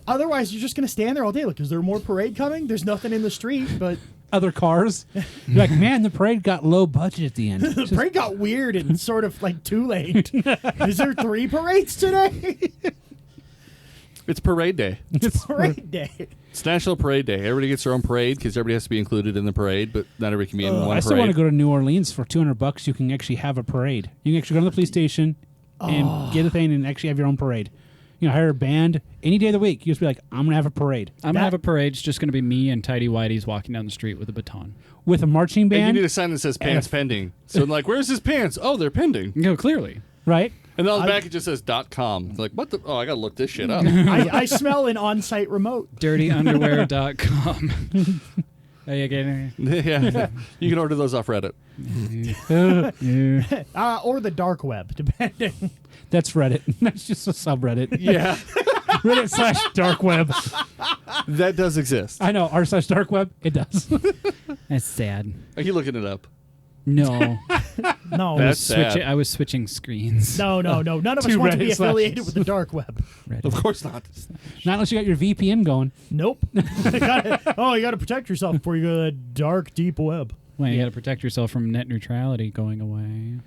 Otherwise, you're just going to stand there all day. Like, is there more parade coming? There's nothing in the street, but Other cars. You're like, man, the parade got low budget at the end. the parade got weird and sort of like too late. Is there 3 parades today? It's parade day. It's parade day. It's National Parade Day. Everybody gets their own parade because everybody has to be included in the parade, but not everybody can be in one I still want parade. to go to New Orleans for $200. You can actually have a parade. You can actually go to the police station and get a thing and actually have your own parade. You know, hire a band any day of the week. You just be like, I'm gonna have a parade I'm going to have a parade. It's just going to be me and Tidy Whitey's walking down the street with a baton. with a marching And you band, need a sign that says pants pending. So I'm like, where's his pants? Oh, they're pending. No, clearly. right? And then on the back it just says .com. Like, what the? Oh, I gotta look this shit up. I smell an on-site remote. DirtyUnderwear.com. Are you getting it? Yeah, you can order those off Reddit. Or the dark web, depending. That's Reddit. That's just a subreddit. Yeah, Reddit/dark web. that does exist. I know r/dark web. It does. That's sad. Are you looking it up? No. No. That's sad. I was switching screens. No. None of us Two want to be Reddit affiliated slashes. with the dark web. Of course not. Not unless you got your VPN going. Nope. You gotta protect yourself before you go to the dark, deep web. Well, you got to protect yourself from net neutrality going away.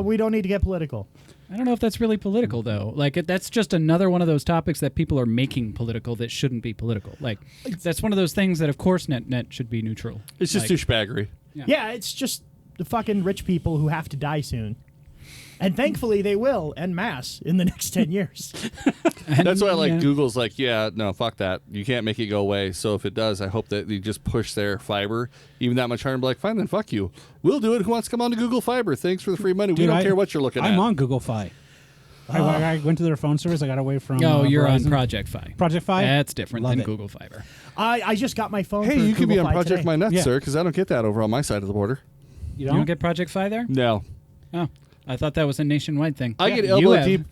We don't need to get political. I don't know if that's really political, though. Like, that's just another one of those topics that people are making political that shouldn't be political. Like, that's one of those things that, of course, net should be neutral. It's just like, douchebaggery. Yeah, it's just the fucking rich people who have to die soon. And thankfully they will, en masse, in the next 10 years. That's why, like, Yeah. Google's like, yeah, no, fuck that. You can't make it go away. So if it does, I hope that you just push their fiber even that much harder and be like, fine, then fuck you. We'll do it. Who wants to come on to Google Fiber? Thanks for the free money. We Dude, don't care what you're looking at. I'm on Google Fi. I went to their phone service. I got away from. Oh, you're on Verizon. Project Fi. Project Fi. That's different Love than it. Google Fiber. I just got my phone Hey, for you could be Google on Fi Project today. My Nuts, Yeah. sir, because I don't get that over on my side of the border. You You don't? don't get Project Fi there? No. Oh, I thought that was a nationwide thing. I get You elbow have- deep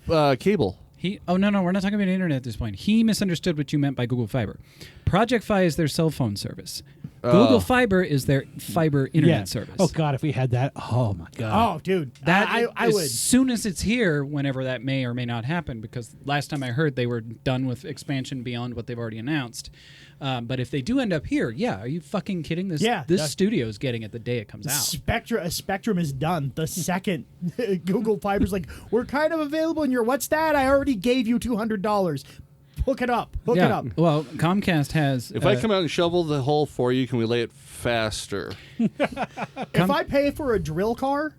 cable. No, we're not talking about internet at this point. He misunderstood what you meant by Google Fiber. Project Fi is their cell phone service. Google Fiber is their fiber internet service. Oh God, if we had that, oh my God. Oh, dude. That I as would. soon as it's here, whenever that may or may not happen, because last time I heard they were done with expansion beyond what they've already announced. But if they do end up here, yeah, are you fucking kidding? This studio is getting it the day it comes out. Spectrum is done the second Google Fiber's like, we're kind of available, and you're, what's that? I already gave you $200. Hook it up. Hook it up. Well, Comcast has. If I come out and shovel the hole for you, can we lay it faster? If I pay for a drill car,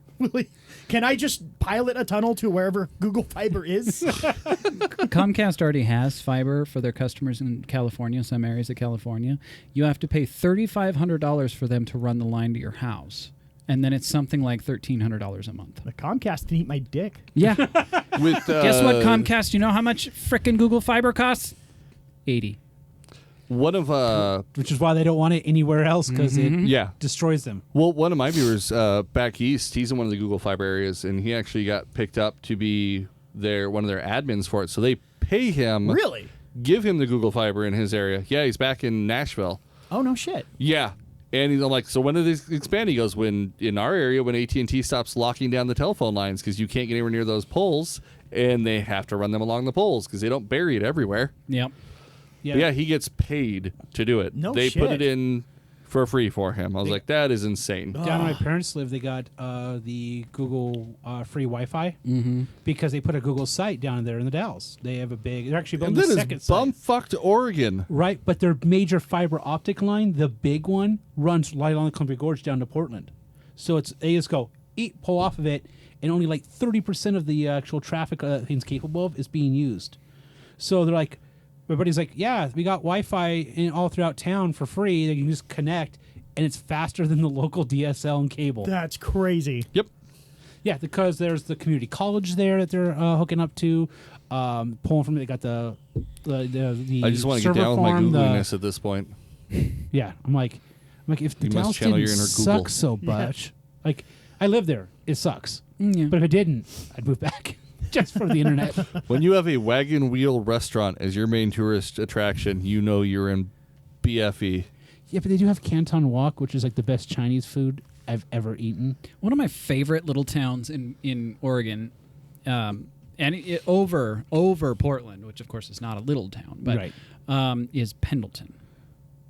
can I just pilot a tunnel to wherever Google Fiber is? Comcast already has fiber for their customers in California, some areas of California. You have to pay $3,500 for them to run the line to your house. and then it's something like $1,300 a month. The Comcast can eat my dick. Yeah. With Guess what, Comcast? You know how much frickin' Google Fiber costs? $80. One of Which is why they don't want it anywhere else, because it yeah. destroys them. Well, one of my viewers back east, he's in one of the Google Fiber areas, and he actually got picked up to be one of their admins for it. So they pay him, Really? give him the Google Fiber in his area. Yeah, he's back in Nashville. Oh, no shit. Yeah, and he's like, so when did this expand? He goes, when in our area, when AT&T stops locking down the telephone lines because you can't get anywhere near those poles, and they have to run them along the poles because they don't bury it everywhere. Yep. But yeah, he gets paid to do it. No they shit. put it in for free for him. I was like, that is insane. Down where my parents live, they got the Google free Wi-Fi because they put a Google site down there in the Dalles. They have a big. They're actually And building then the second it's site. bumfucked Oregon. Right, but their major fiber optic line, the big one, runs right along the Columbia Gorge down to Portland. So they just go pull off of it, and only like 30% of the actual traffic things capable of is being used. So they're like, my buddy's like, yeah, we got Wi-Fi all throughout town for free. They can just connect, and it's faster than the local DSL and cable. That's crazy. Yep. Yeah, because there's the community college there that they're hooking up to. Pulling from it, they got the I just want to get server down with my farm, Googliness at this point. Yeah, I'm like, if the You must Dallas channel didn't your inner suck Google. so much, like I live there, it sucks. Yeah. But if it didn't, I'd move back just for the internet. When you have a wagon wheel restaurant as your main tourist attraction, you know you're in BFE. Yeah, but they do have Canton Walk, which is like the best Chinese food I've ever eaten. One of my favorite little towns in Oregon, and over Portland, which of course is not a little town, but is Pendleton.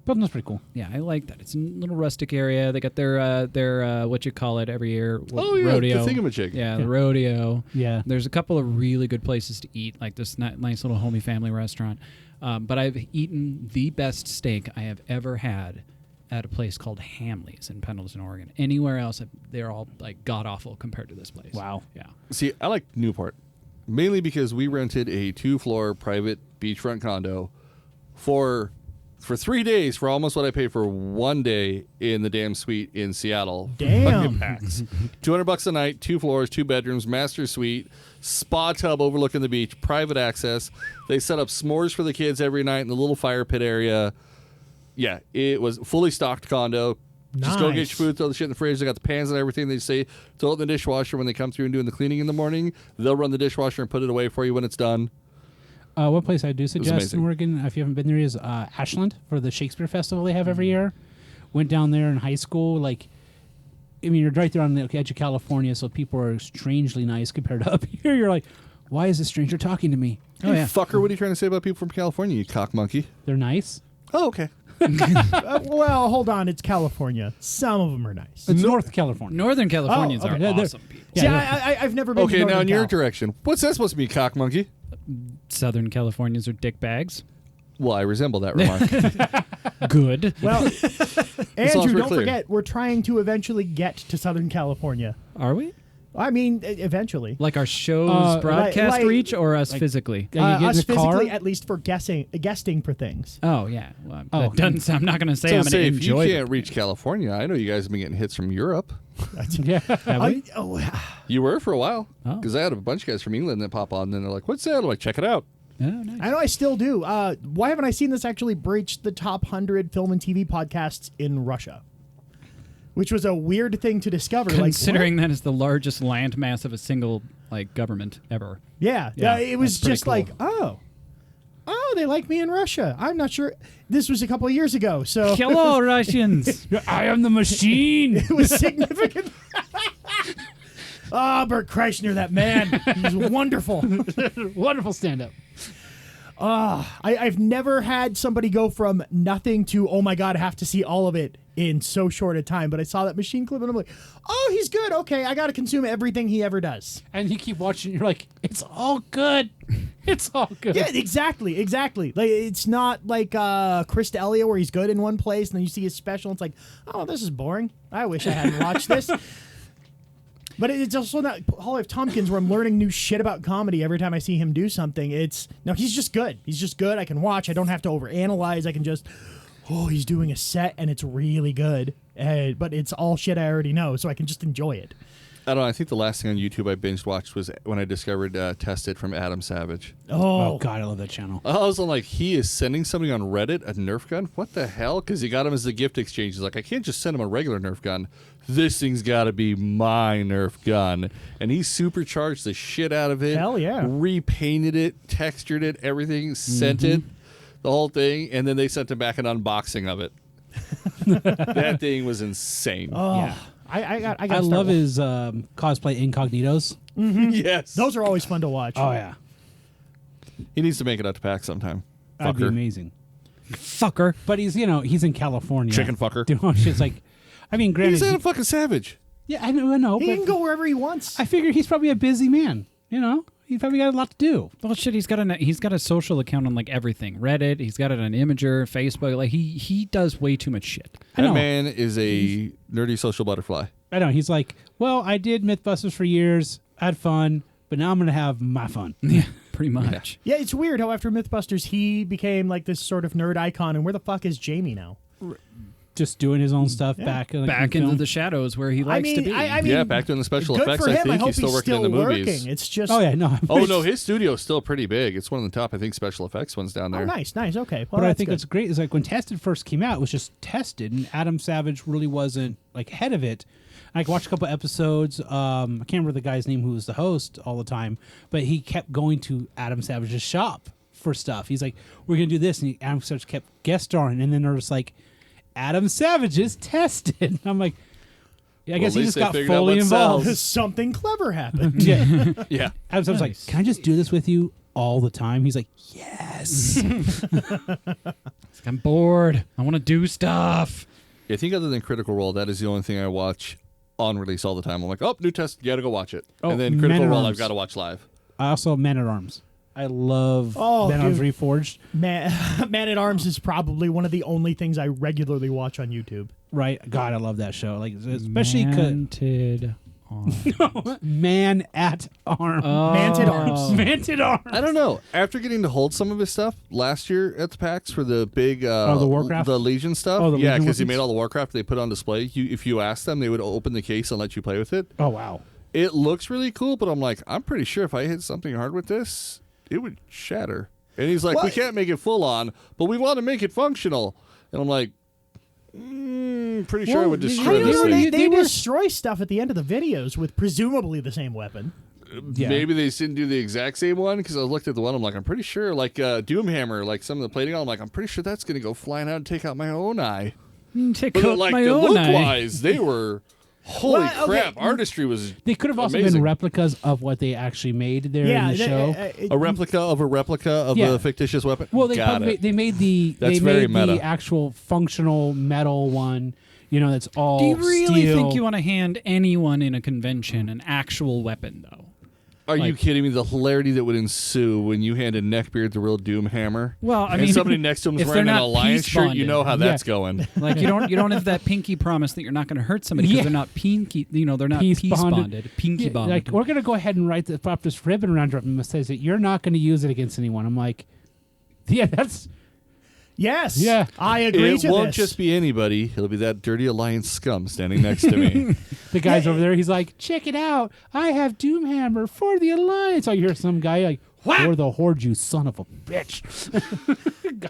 Pendleton's pretty cool. Yeah, I like that. It's a little rustic area. They got their what you call it every year. the Rodeo. thingamajig. Yeah, the rodeo. Yeah. There's a couple of really good places to eat, like this nice little homey family restaurant. But I've eaten the best steak I have ever had at a place called Hamley's in Pendleton, Oregon. Anywhere else, they're all like god awful compared to this place. Wow. Yeah. See, I like Newport, mainly because we rented a 2-floor private beachfront condo for 3 days for almost what I paid for 1 day in the damn suite in Seattle. Damn. Fucking packs. $200 a night, 2 floors, 2 bedrooms, master suite, spa tub overlooking the beach, private access. They set up s'mores for the kids every night in the little fire pit area. Yeah, it was fully stocked condo. Just go get your Nice. food, throw the shit in the fridge. They got the pans and everything. They say throw it in the dishwasher when they come through and doing the cleaning in the morning. They'll run the dishwasher and put it away for you when it's done. One place I do suggest amazing. in Oregon, if you haven't been there, is Ashland for the Shakespeare Festival they have every year. Went down there in high school. Like, I mean, you're right there on the edge of California, so people are strangely nice compared to up here. You're like, why is this stranger talking to me? Oh, yeah. Fucker, what are you trying to say about people from California, you cock monkey? They're nice. Oh, okay. Well, hold on. It's California. Some of them are nice. It's North California. Northern Californians okay. are They're- awesome people. See, Yeah, I've never been to Okay, now Northern in your Cal. direction. What's that supposed to be, cock monkey? Southern Californians are dick bags. Well, I resemble that remark. Good. Well, long as Andrew, we're don't clear. forget, we're trying to eventually get to Southern California. Are we? I mean, eventually. Like our show's broadcast like- reach or us physically? Yeah, you get Us in the car. physically, at least for guesting for things. Oh, yeah. Well, Oh. that doesn't sound, I'm not going to say So I'm going to if you enjoy can't it. reach California, I know you guys have been getting hits from Europe. Yeah. Have we? You were for a while. Oh. Because I had a bunch of guys from England that pop on, and then they're like, what's that? I'm like, check it out. Oh, nice. I know I still do. Why haven't I seen this actually breach the top 100 film and TV podcasts in Russia? Which was a weird thing to discover. Considering that is the largest landmass of a single like government ever. Yeah, Yeah, it was that's pretty just cool. like, oh, they like me in Russia. I'm not sure. This was a couple of years ago, so Hello, Russians. I am the machine. it was significant. Bert Kreischer, that man, he was wonderful. Wonderful stand-up. I've never had somebody go from nothing to, oh my God, I have to see all of it in so short a time. But I saw that machine clip and I'm like, oh, he's good. Okay, I got to consume everything he ever does. And you keep watching, you're like, it's all good. It's all good. Yeah, exactly. Like, it's not like Chris D'Elia where he's good in one place and then you see his special and it's like, oh, this is boring. I wish I hadn't watched this. But it's also not Paul F. Tompkins where I'm learning new shit about comedy every time I see him do something. He's just good. He's just good. I can watch. I don't have to overanalyze. I can just, he's doing a set and it's really good. but it's all shit I already know, so I can just enjoy it. I don't know. I think the last thing on YouTube I binge watched was when I discovered Tested from Adam Savage. Oh, God, I love that channel. I was like, he is sending somebody on Reddit a Nerf gun? What the hell? Because he got him as the gift exchange. He's like, I can't just send him a regular Nerf gun. This thing's got to be my Nerf gun. And he supercharged the shit out of it. Hell yeah. Repainted it, textured it, everything, sent it, the whole thing. And then they sent him back an unboxing of it. That thing was insane. Oh, Yeah. I love his cosplay incognitos. Yes. Those are always fun to watch. Oh, yeah. He needs to make it out to PAX sometime. That'd be Fucker. amazing. Fucker. But he's in California. Chicken fucker. Doing shit's like, I mean, granted. He's Adam fucking Savage. Yeah, I know. He but can go wherever he wants. I figure he's probably a busy man. He's probably got a lot to do. Well, shit, he's got a social account on like everything. Reddit. He's got it on Imager, Facebook. Like he does way too much shit. I know. That man is a nerdy social butterfly. I know. He's like, well, I did Mythbusters for years. I had fun, but now I'm going to have my fun. Yeah, pretty much. Yeah, it's weird how after Mythbusters he became like this sort of nerd icon, and where the fuck is Jamie now? Just doing his own stuff back in Into the shadows where he likes to be. I mean, Yeah, back doing the special good effects. for I him. think hope he's still working in the working. movies. It's just Oh, yeah, no. Oh no, his studio's still pretty big. It's one of the top, I think, special effects ones down there. Oh, nice. Okay. Well, But I that's think good. what's great is like when Tested first came out, it was just Tested, and Adam Savage really wasn't like ahead of it. I watched a couple episodes. I can't remember the guy's name who was the host all the time, but he kept going to Adam Savage's shop for stuff. He's like, "We're gonna do this," and Adam Savage kept guest starring, and then there was like, "Adam Savage is Tested." I'm like, yeah, I guess he just got fully involved. Something clever happened. Yeah, Yeah. Adam Savage's like, "Can I just do this with you all the time?" He's like, "Yes." I'm bored. I want to do stuff. I think other than Critical Role, that is the only thing I watch on release all the time. I'm like, oh, new test, you gotta go watch it. Oh, and then Critical Man at Role, Arms. I've got to watch live. I also Man at Arms. I love Man at Arms Reforged. Man at Arms is probably one of the only things I regularly watch on YouTube. Right, God, I love that show. Like especially Manted Arms. Man at Arms. Manted Arms. Manted Arms. I don't know. After getting to hold some of his stuff last year at the PAX for the big the Warcraft? the Legion stuff. Oh, the yeah, Legion because he weapons? made all the Warcraft they put on display. If you asked them, they would open the case and let you play with it. Oh wow. It looks really cool, but I'm like, I'm pretty sure if I hit something hard with this, it would shatter. And he's like, we What? can't make it full on, but we want to make it functional. And I'm like, pretty sure I would destroy this thing. They destroy stuff at the end of the videos with presumably the same weapon. Yeah. Maybe they didn't do the exact same one because I looked at the one. I'm like, I'm pretty sure, like Doomhammer, like some of the plating. I'm like, I'm pretty sure that's going to go flying out and take out my own eye. Take But out like my the own look eye. wise, they were holy Well, okay. crap. Artistry was. They could have also amazing. been replicas of what they actually made there in the show. A replica of Yeah. the fictitious weapon. Well, they got probably it. they made the That's they very made the meta. actual functional metal one. That's all. Do you really steel. think you want to hand anyone in a convention an actual weapon, though? Are you like- kidding me? The hilarity that would ensue when you handed Neckbeard the real Doomhammer. Well, I and mean, somebody next to him is if wearing they're an not Alliance peace shirt. You know how bonded. that's going. Like you don't have that pinky promise that you're not going to hurt somebody because Yeah. they're not pinky. They're not Peace peace bonded. bonded. Pinky Yeah, bonded. like we're gonna go ahead and wrap this ribbon around your and says that you're not going to use it against anyone. I'm like, yeah, that's Yes. Yeah. I agree It to won't this. just be anybody. It'll be that dirty Alliance scum standing next to me. the guy's Yeah. over there. He's like, check it out. I have Doomhammer for the Alliance. I hear some guy like, for the Horde, you son of a bitch.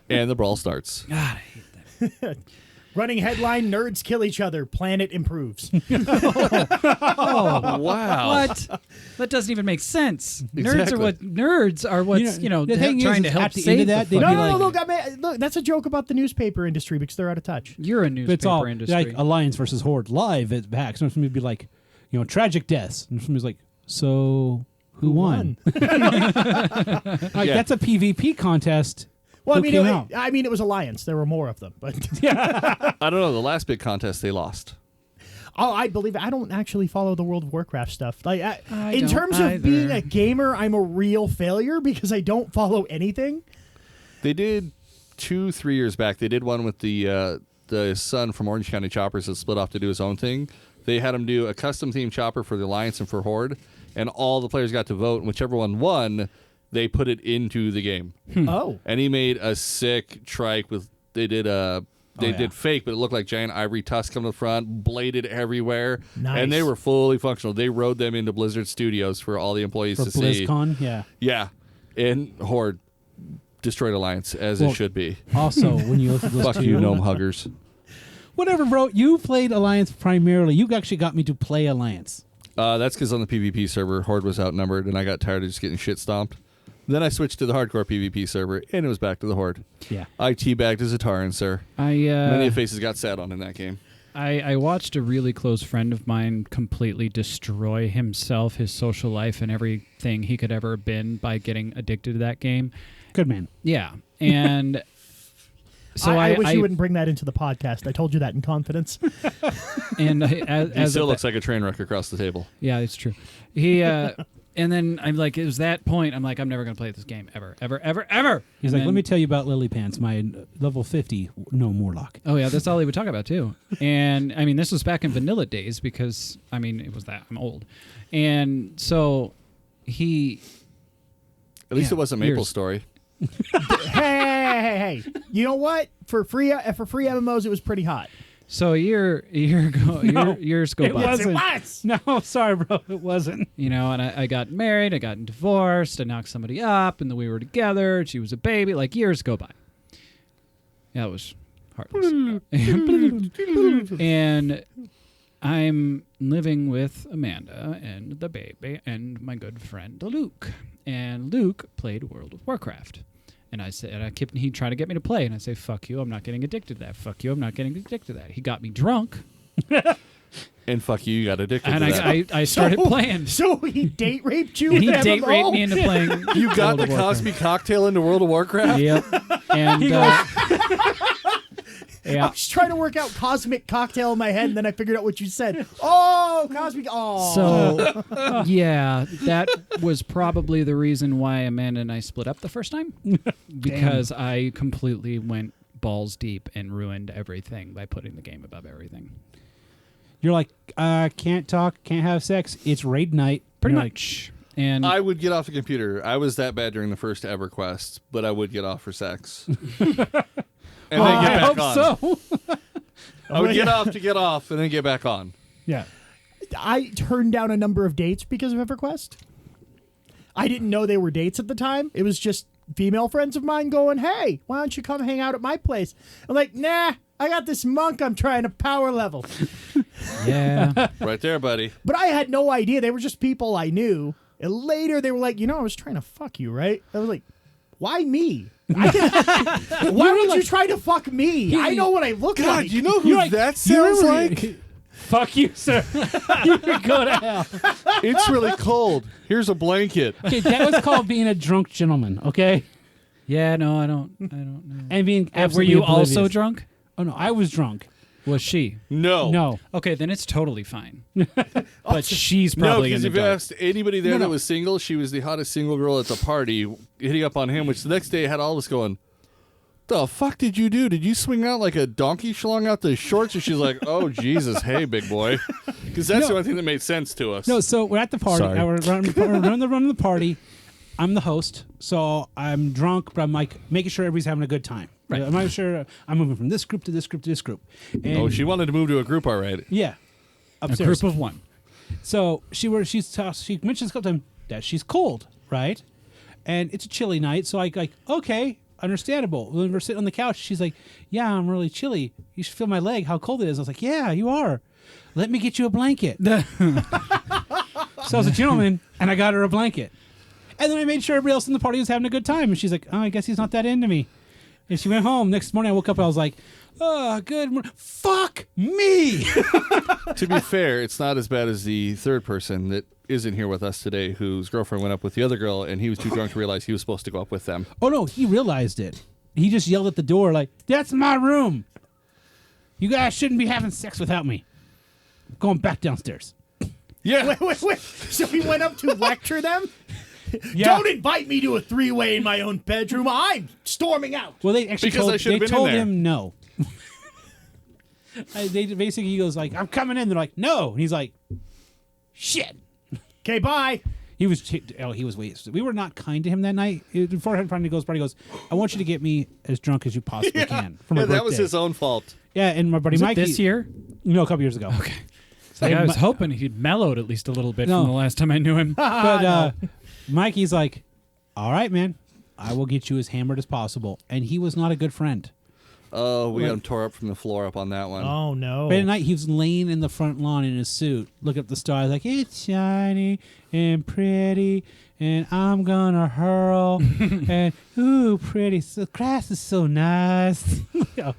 And the brawl starts. God, I hate that. Running headline: Nerds kill each other. Planet improves. Oh, wow. What? That doesn't even make sense. Exactly. Nerds are what's the thing trying is to help at the end save of that, the they'd no, be fucking- no, like, look, that's a joke about the newspaper industry because they're out of touch. You're a it's newspaper all industry. like Alliance versus Horde live at PAX. Somebody would be like, tragic deaths. And somebody's like, so who won? Like, Yeah. that's a PvP contest. Well, Who came out? it was Alliance. There were more of them, but I don't know. The last big contest, they lost. I believe I don't actually follow the World of Warcraft stuff. Like, I in don't terms of either. being a gamer, I'm a real failure because I don't follow anything. They did 2-3 years back. They did one with the son from Orange County Choppers that split off to do his own thing. They had him do a custom themed chopper for the Alliance and for Horde, and all the players got to vote. And whichever one won, they put it into the game. Oh, And he made a sick trike with. They did They yeah. did fake, but it looked like giant ivory tusks on the front, bladed everywhere. Nice. And they were fully functional. They rode them into Blizzard Studios for all the employees For to see. BlizzCon, yeah. Yeah. And Horde destroyed Alliance, as it should be. Also, when you look at those Fuck you, gnome huggers. Whatever, bro. You played Alliance primarily. You actually got me to play Alliance. That's because on the PvP server, Horde was outnumbered, and I got tired of just getting shit stomped. Then I switched to the hardcore PvP server, and it was back to the Horde. Yeah. I teabagged as a Taran, sir. Many faces got sat on in that game. I watched a really close friend of mine completely destroy himself, his social life, and everything he could ever have been by getting addicted to that game. Good man. Yeah, and so I wish you wouldn't bring that into the podcast. I told you that in confidence. And He still looks like a train wreck across the table. Yeah, it's true. He and then I'm like, it was that point. I'm like, I'm never gonna play this game ever. He's like, let me tell you about Lily Pants, my level 50 gnome warlock. Oh yeah, that's all he would talk about too. And I mean, this was back in vanilla days because I mean, it was that I'm old, and so he. At least Yeah, it wasn't Maple years. Story. hey. You know what? For free MMOs, it was pretty hot. So a year ago, years go It by. wasn't. It was. No, sorry, bro. It wasn't. You know, and I got married, I got divorced, I knocked somebody up, and then we were together. And she was a baby. Like years go by. Yeah, it was heartless. And I'm living with Amanda and the baby and my good friend Luke. And Luke played World of Warcraft. And I said, he tried to get me to play, and I say, "Fuck you! I'm not getting addicted to that. Fuck you! I'm not getting addicted to that." He got me drunk, And fuck you got addicted and to that. I started playing. So he date raped you? He with date MMO? raped me into playing. You got World the of Warcraft. Cosby cocktail into World of Warcraft? Yep. And I yeah. was trying to work out cosmic cocktail in my head, and then I figured out what you said. Oh, cosmic. Oh. So yeah, that was probably the reason why Amanda and I split up the first time, because I completely went balls deep and ruined everything by putting the game above everything. You're like, can't talk, can't have sex. It's raid night. Pretty You're like, much. And I would get off the computer. I was that bad during the first EverQuest, but I would get off for sex. And then get I back hope on. so. I would get off, and then get back on. Yeah. I turned down a number of dates because of EverQuest. I didn't know they were dates at the time. It was just female friends of mine going, "Hey, why don't you come hang out at my place?" I'm like, "Nah, I got this monk I'm trying to power level." yeah, Right there, buddy. But I had no idea. They were just people I knew. And later they were like, "I was trying to fuck you, right?" I was like, "Why me? Why would you try to fuck me? I know what I look God, like." you know who that sounds like? Fuck you, sir. You go to hell. It's really cold. Here's a blanket. Okay, that was called being a drunk gentleman, okay? yeah. No, I don't know. And being Were absolutely you also oblivious. drunk? Oh, no, I was drunk. Was she? No. No. Okay, then it's totally fine. But she's No, probably in because the if you dark. asked anybody there that was single, she was the hottest single girl at the party, hitting up on him, which the next day had all of us going, "The fuck did you do? Did you swing out like a donkey schlong out the shorts?" And she's like, "Oh, Jesus, hey, big boy." Because that's the only thing that made sense to us. No, so we're at the party. Sorry. We're running the party. I'm the host, so I'm drunk, but I'm like making sure everybody's having a good time. Right. I'm making sure I'm moving from this group to this group to this group. And Oh, she wanted to move to a group already. yeah, A upstairs. group of one. So she mentions a couple times that she's cold, right? And it's a chilly night, so okay, understandable. When we're sitting on the couch, she's like, "Yeah, I'm really chilly. You should feel my leg, how cold it is." I was like, "Yeah, you are. Let me get you a blanket." So I was a gentleman, and I got her a blanket. And then I made sure everybody else in the party was having a good time. And she's like, "Oh, I guess he's not that into me." And she went home. Next morning, I woke up and I was like, "Oh, good morning." Fuck me. To be fair, it's not as bad as the third person that isn't here with us today, whose girlfriend went up with the other girl, and he was too drunk to realize he was supposed to go up with them. Oh, no, he realized it. He just yelled at the door like, "That's my room. You guys shouldn't be having sex without me. I'm going back downstairs." Yeah. Wait. So he went up to lecture them? Yeah. Don't invite me to a three-way in my own bedroom. I'm storming out. Well, they actually Because I should have been in told there. him no. He goes like, "I'm coming in." They're like, "No." And he's like, "Shit." Okay, bye. He was wasted. We were not kind to him that night. Before finally goes, party goes, I want you to get me as drunk as you possibly can for my birthday. That was his own fault. Yeah, and my buddy Was Mikey. it this year? No, a couple years ago. Okay. So I was hoping he'd mellowed at least a little bit from the last time I knew him. But Mikey's like, all right, man, I will get you as hammered as possible. And he was not a good friend. Oh, we got him tore up from the floor up on that one. Oh, no. But at night, he was laying in the front lawn in his suit, looking up the stars like, it's shiny and pretty, and I'm gonna hurl, and ooh, pretty. The grass is so nice.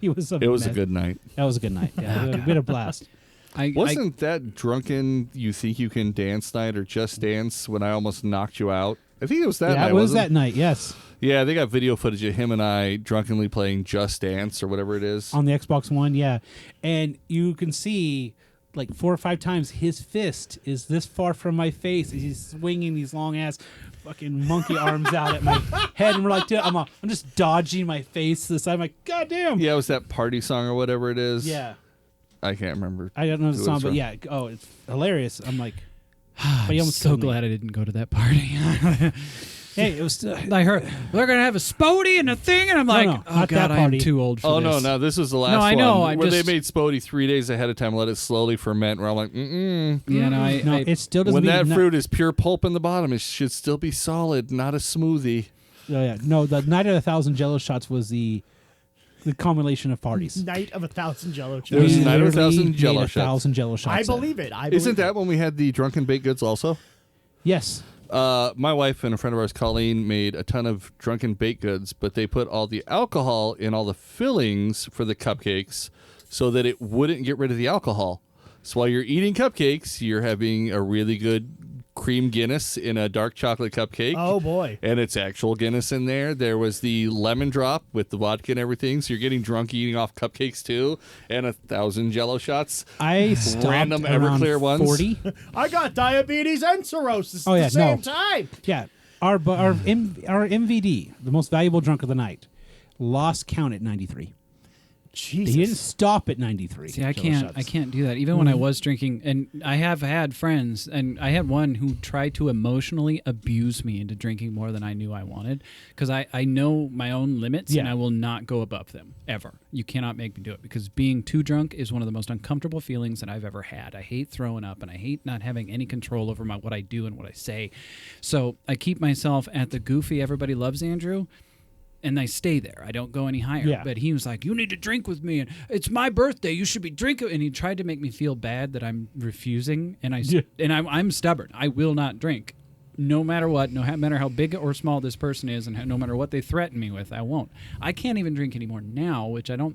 He was It was a good night. That was a good night. Yeah, it was a bit of blast. Wasn't that drunken You Think You Can Dance night or Just Dance when I almost knocked you out? I think it was that night. That was wasn't that night, yes. Yeah, they got video footage of him and I drunkenly playing Just Dance or whatever it is. On the Xbox One, yeah. And you can see like 4 or 5 times his fist is this far from my face. He's swinging these long-ass fucking monkey arms out at my head. And we're like, dude, I'm just dodging my face to the side. I'm like, God damn. Yeah, it was that party song or whatever it is. Yeah. I can't remember. I don't know the who it song, was but from. yeah. Oh, it's hilarious. I'm like, but he I'm almost so killed me. glad I didn't go to that party. Hey, it was. I heard they're gonna have a Spodey and a thing, and I'm like, no, oh not god, that party. I'm too old for Oh, this. no, this was the last No, I one. know, I where just- they made Spodey 3 days ahead of time, let it slowly ferment, where I'm like, Yeah, no, I, No, I it still doesn't. when that mean fruit is pure pulp in the bottom, it should still be solid, not a smoothie. Oh, yeah. No, the Night of 1,000 Jello Shots was the culmination of parties. Night of 1,000 Jello There was shots. a Night of Literally 1,000 Jell-O made shots. 1,000 Jello Shots. I believe it. I believe Isn't that it. when we had the drunken baked goods also? Yes. My wife and a friend of ours, Colleen, made a ton of drunken baked goods, but they put all the alcohol in all the fillings for the cupcakes so that it wouldn't get rid of the alcohol. So while you're eating cupcakes, you're having a really good cream Guinness in a dark chocolate cupcake. Oh, boy. And it's actual Guinness in there. There was the lemon drop with the vodka and everything, so you're getting drunk eating off cupcakes too, and 1,000 Jello shots. I stopped Random around Everclear ones. 40. I got diabetes and cirrhosis Oh, at yeah, the same no. time. Yeah. Our MVD, the most valuable drunk of the night, lost count at 93. Jesus. He didn't stop at 93. See, I Jello can't shots. do that. Even when I was drinking, and I have had friends, and I had one who tried to emotionally abuse me into drinking more than I knew I wanted, because I know my own limits, and Yeah. I will not go above them, ever. You cannot make me do it, because being too drunk is one of the most uncomfortable feelings that I've ever had. I hate throwing up, and I hate not having any control over what I do and what I say. So I keep myself at the goofy, everybody loves Andrew, and I stay there. I don't go any higher. Yeah. But he was like, you need to drink with me, and it's my birthday. You should be drinking. And he tried to make me feel bad that I'm refusing, and I'm stubborn. I will not drink, no matter what, no matter how big or small this person is, and no matter what they threaten me with, I won't. I can't even drink anymore now, which I don't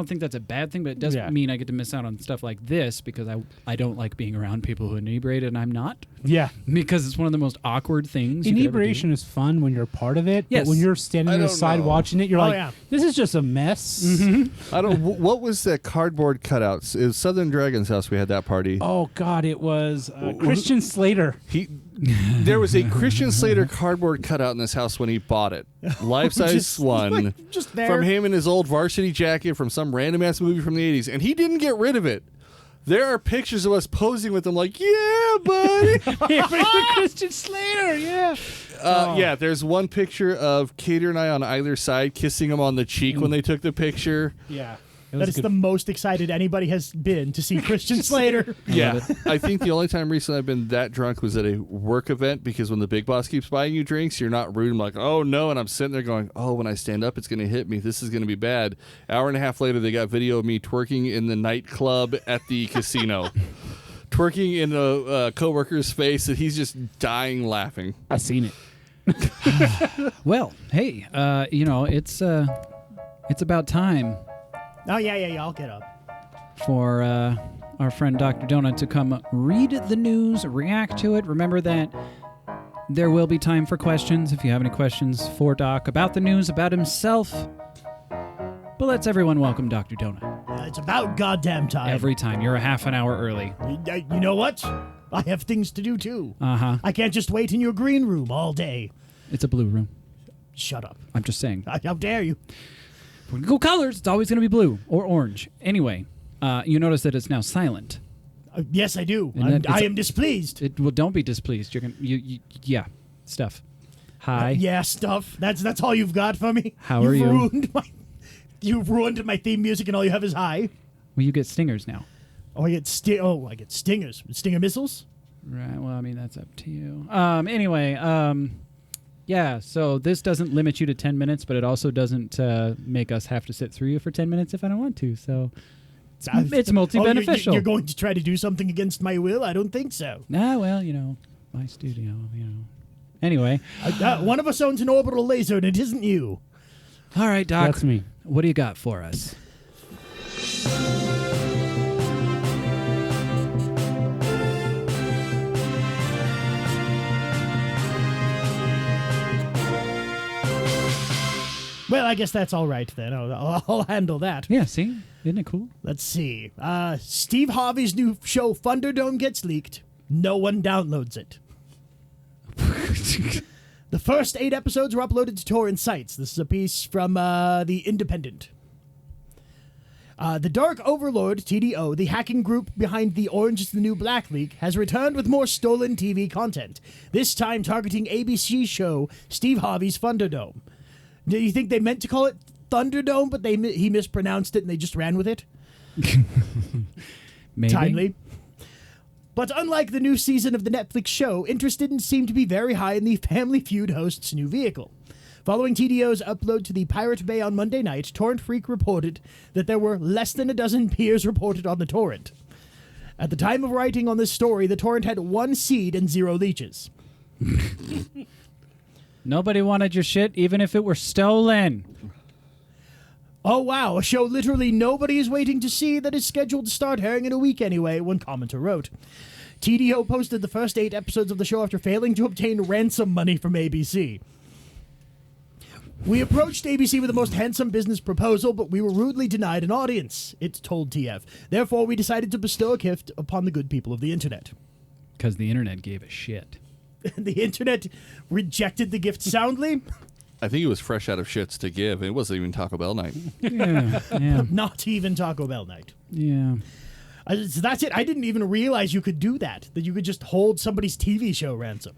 think that's a bad thing, but it doesn't mean I get to miss out on stuff like this, because I don't like being around people who inebriate, and I'm not. Yeah. Because it's one of the most awkward things. you could ever do. Inebriation is fun when you're part of it, Yes. but when you're standing I on the don't side know. watching it, you're Oh, like, yeah. this is just a mess. I don't. What was that cardboard cutouts? It was Southern Dragon's house. We had that party. Oh, God, it was Christian Slater. There was a Christian Slater cardboard cutout in this house when he bought it. Life size Just, one. like, just there. From him in his old varsity jacket from some random ass movie from the 80s. And he didn't get rid of it. There are pictures of us posing with him like, yeah, buddy. Christian Slater, yeah. Yeah, there's one picture of Kater and I on either side kissing him on the cheek when they took the picture. Yeah. That is the most excited anybody has been to see Christian Slater. Yeah, I think the only time recently I've been that drunk was at a work event, because when the big boss keeps buying you drinks, you're not rude. I'm like, oh no, and I'm sitting there going, oh, when I stand up, it's going to hit me. This is going to be bad. Hour and a half later, they got video of me twerking in the nightclub at the casino. Twerking in a coworker's face, and he's just dying laughing. I've seen it. Well, hey, it's about time Oh, yeah, I'll get up. for our friend Dr. Donut to come read the news, react to it. Remember that there will be time for questions if you have any questions for Doc about the news, about himself. But let's everyone welcome Dr. Donut. It's about goddamn time. Every time. You're a half an hour early. You know what? I have things to do, too. Uh-huh. I can't just wait in your green room all day. It's a blue room. Shut up. I'm just saying. How dare you? If we go colors, it's always going to be blue or orange. Anyway, you notice that it's now silent. Yes, I do. And I am displeased. Well, don't be displeased. You're gonna, yeah, stuff. Hi. Yeah, stuff. That's all you've got for me. How are you? You've ruined my theme music, and all you have is hi. Well, you get stingers now. Oh, I get stingers. Stinger missiles. Right. Well, I mean, that's up to you. Anyway, yeah. So this doesn't limit you to 10 minutes, but it also doesn't make us have to sit through you for 10 minutes if I don't want to. So it's multi-beneficial. You're going to try to do something against my will? I don't think so. Nah, well, my studio, Anyway. One of us owns an orbital laser, and it isn't you. All right, Doc. That's me. What do you got for us? Well, I guess that's all right then. I'll handle that. Yeah, see? Isn't it cool? Let's see. Steve Harvey's new show, Thunderdome, gets leaked. No one downloads it. The first 8 episodes were uploaded to torrent sites. This is a piece from The Independent. The Dark Overlord, TDO, the hacking group behind the Orange is the New Black leak, has returned with more stolen TV content, this time targeting ABC's show Steve Harvey's Thunderdome. Do you think they meant to call it Thunderdome, but he mispronounced it and they just ran with it? Maybe. Timely. But unlike the new season of the Netflix show, interest didn't seem to be very high in the Family Feud host's new vehicle. Following TDO's upload to the Pirate Bay on Monday night, Torrent Freak reported that there were less than a dozen peers reported on the torrent. At the time of writing on this story, the torrent had 1 seed and 0 leeches. Nobody wanted your shit, even if it were stolen. Oh wow, a show literally nobody is waiting to see that is scheduled to start airing in a week anyway, one commenter wrote. TDO posted the first 8 episodes of the show after failing to obtain ransom money from ABC. We approached ABC with the most handsome business proposal, but we were rudely denied an audience, it told TF. Therefore, we decided to bestow a gift upon the good people of the internet. Because the internet gave a shit. The internet rejected the gift soundly. I think it was fresh out of shits to give. It wasn't even Taco Bell night. Yeah. Not even Taco Bell night. Yeah. So that's it. I didn't even realize you could do that you could just hold somebody's TV show ransom.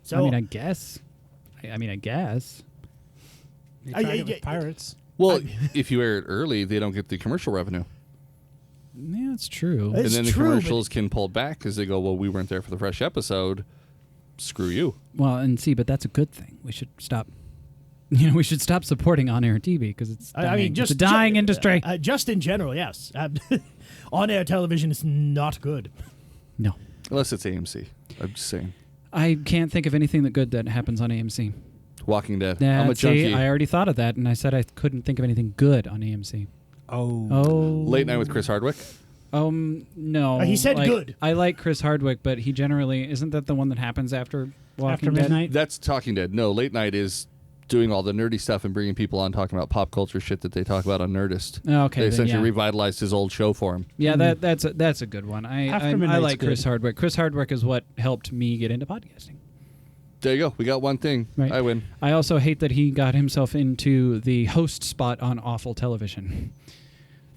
So I guess. I guess. They tried it with pirates. Well, if you air it early, they don't get the commercial revenue. Yeah, it's true. It's and then the true, commercials can pull back because they go, well, we weren't there for the fresh episode. Screw you. Well, and see, but that's a good thing. We should stop. We should stop supporting on-air TV because it's dying. It's a dying industry. Just in general, yes. On-air television is not good. No. Unless it's AMC. I'm just saying. I can't think of anything good that happens on AMC. Walking Dead. Yeah, I'm a junkie. I already thought of that, and I said I couldn't think of anything good on AMC. Oh. Late Night with Chris Hardwick? No. He said good. I like Chris Hardwick, but he generally isn't that the one that happens after Walking Dead? midnight. That's Talking Dead. No, Late Night is doing all the nerdy stuff and bringing people on talking about pop culture shit that they talk about on Nerdist. Oh, okay. They then, essentially yeah. revitalized his old show for him. Yeah, that's a good one. I like Chris Hardwick. Chris Hardwick is what helped me get into podcasting. There you go. We got one thing. Right. I win. I also hate that he got himself into the host spot on awful television.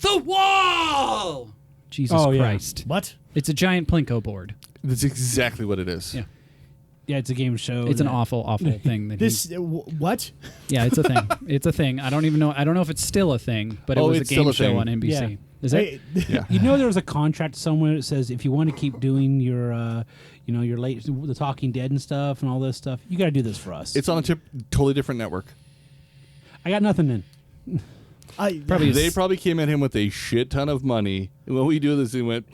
The Wall! Jesus Christ. What? It's a giant Plinko board. That's exactly what it is. Yeah. Yeah, it's a game show. It's an awful thing. That What? Yeah, it's a thing. It's a thing. I don't even know. I don't know if it's still a thing, but it was a it's still game a show thing. on NBC. Yeah. Is it? Yeah. You know, there was a contract somewhere that says if you want to keep doing your, your the Talking Dead and stuff and all this stuff, you got to do this for us. It's on a totally different network. I got nothing in. They probably came at him with a shit ton of money. And when we do this, he went,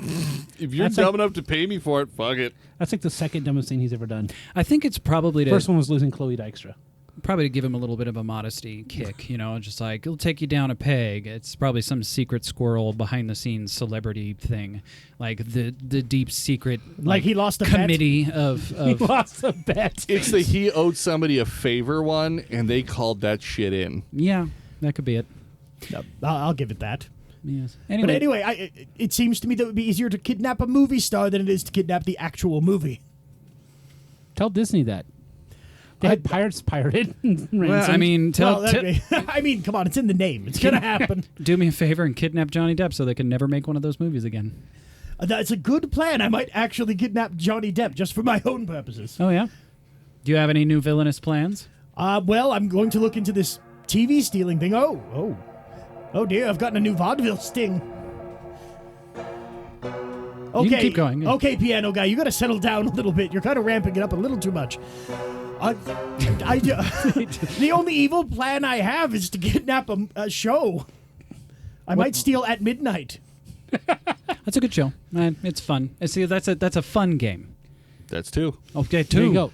if you're That's dumb like- enough to pay me for it, fuck it. That's like the second dumbest thing he's ever done. I think it's probably First one was losing Chloe Dykstra. probably to give him a little bit of a modesty kick, just like it'll take you down a peg. It's probably some secret squirrel behind the scenes celebrity thing, like the deep secret Like he lost a committee of He lost a bet. It's the he owed somebody a favor one, and they called that shit in. yeah, that could be it. I'll give it that. Yes. But anyway, it seems to me that it would be easier to kidnap a movie star than it is to kidnap the actual movie. Tell Disney that. They had pirates pirated. well, I mean, I mean, come on, it's in the name. It's gonna happen. do me a favor and kidnap Johnny Depp so they can never make one of those movies again. That's a good plan. I might actually kidnap Johnny Depp just for my own purposes. Oh, yeah? Do you have any new villainous plans? Well, I'm going to look into this TV stealing thing. Oh dear, I've gotten a new vaudeville sting. Okay, You can keep going, yeah. Okay, piano guy, you got to settle down a little bit. You're kind of ramping it up a little too much. The only evil plan I have is to kidnap a show. I might steal at midnight. That's a good show. It's fun. See, that's a fun game. That's 2. Okay, 2. There you go.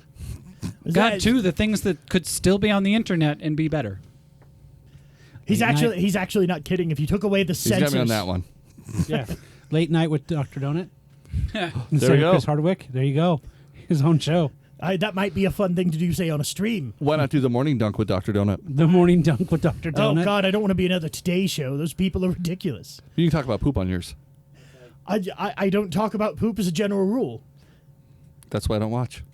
Got 2, the things that could still be on the internet and be better. He's actually not kidding. If you took away the He's censors, got me on that one. Yeah. Late Night with Dr. Donut. There Instead we of go. Chris Hardwick. There you go. His own show. that might be a fun thing to do, say, on a stream. Why not do the morning dunk with Dr. Donut? The Morning Dunk with Dr. Donut. Oh, God, I don't want to be another Today Show. Those people are ridiculous. You can talk about poop on yours. I don't talk about poop as a general rule. That's why I don't watch.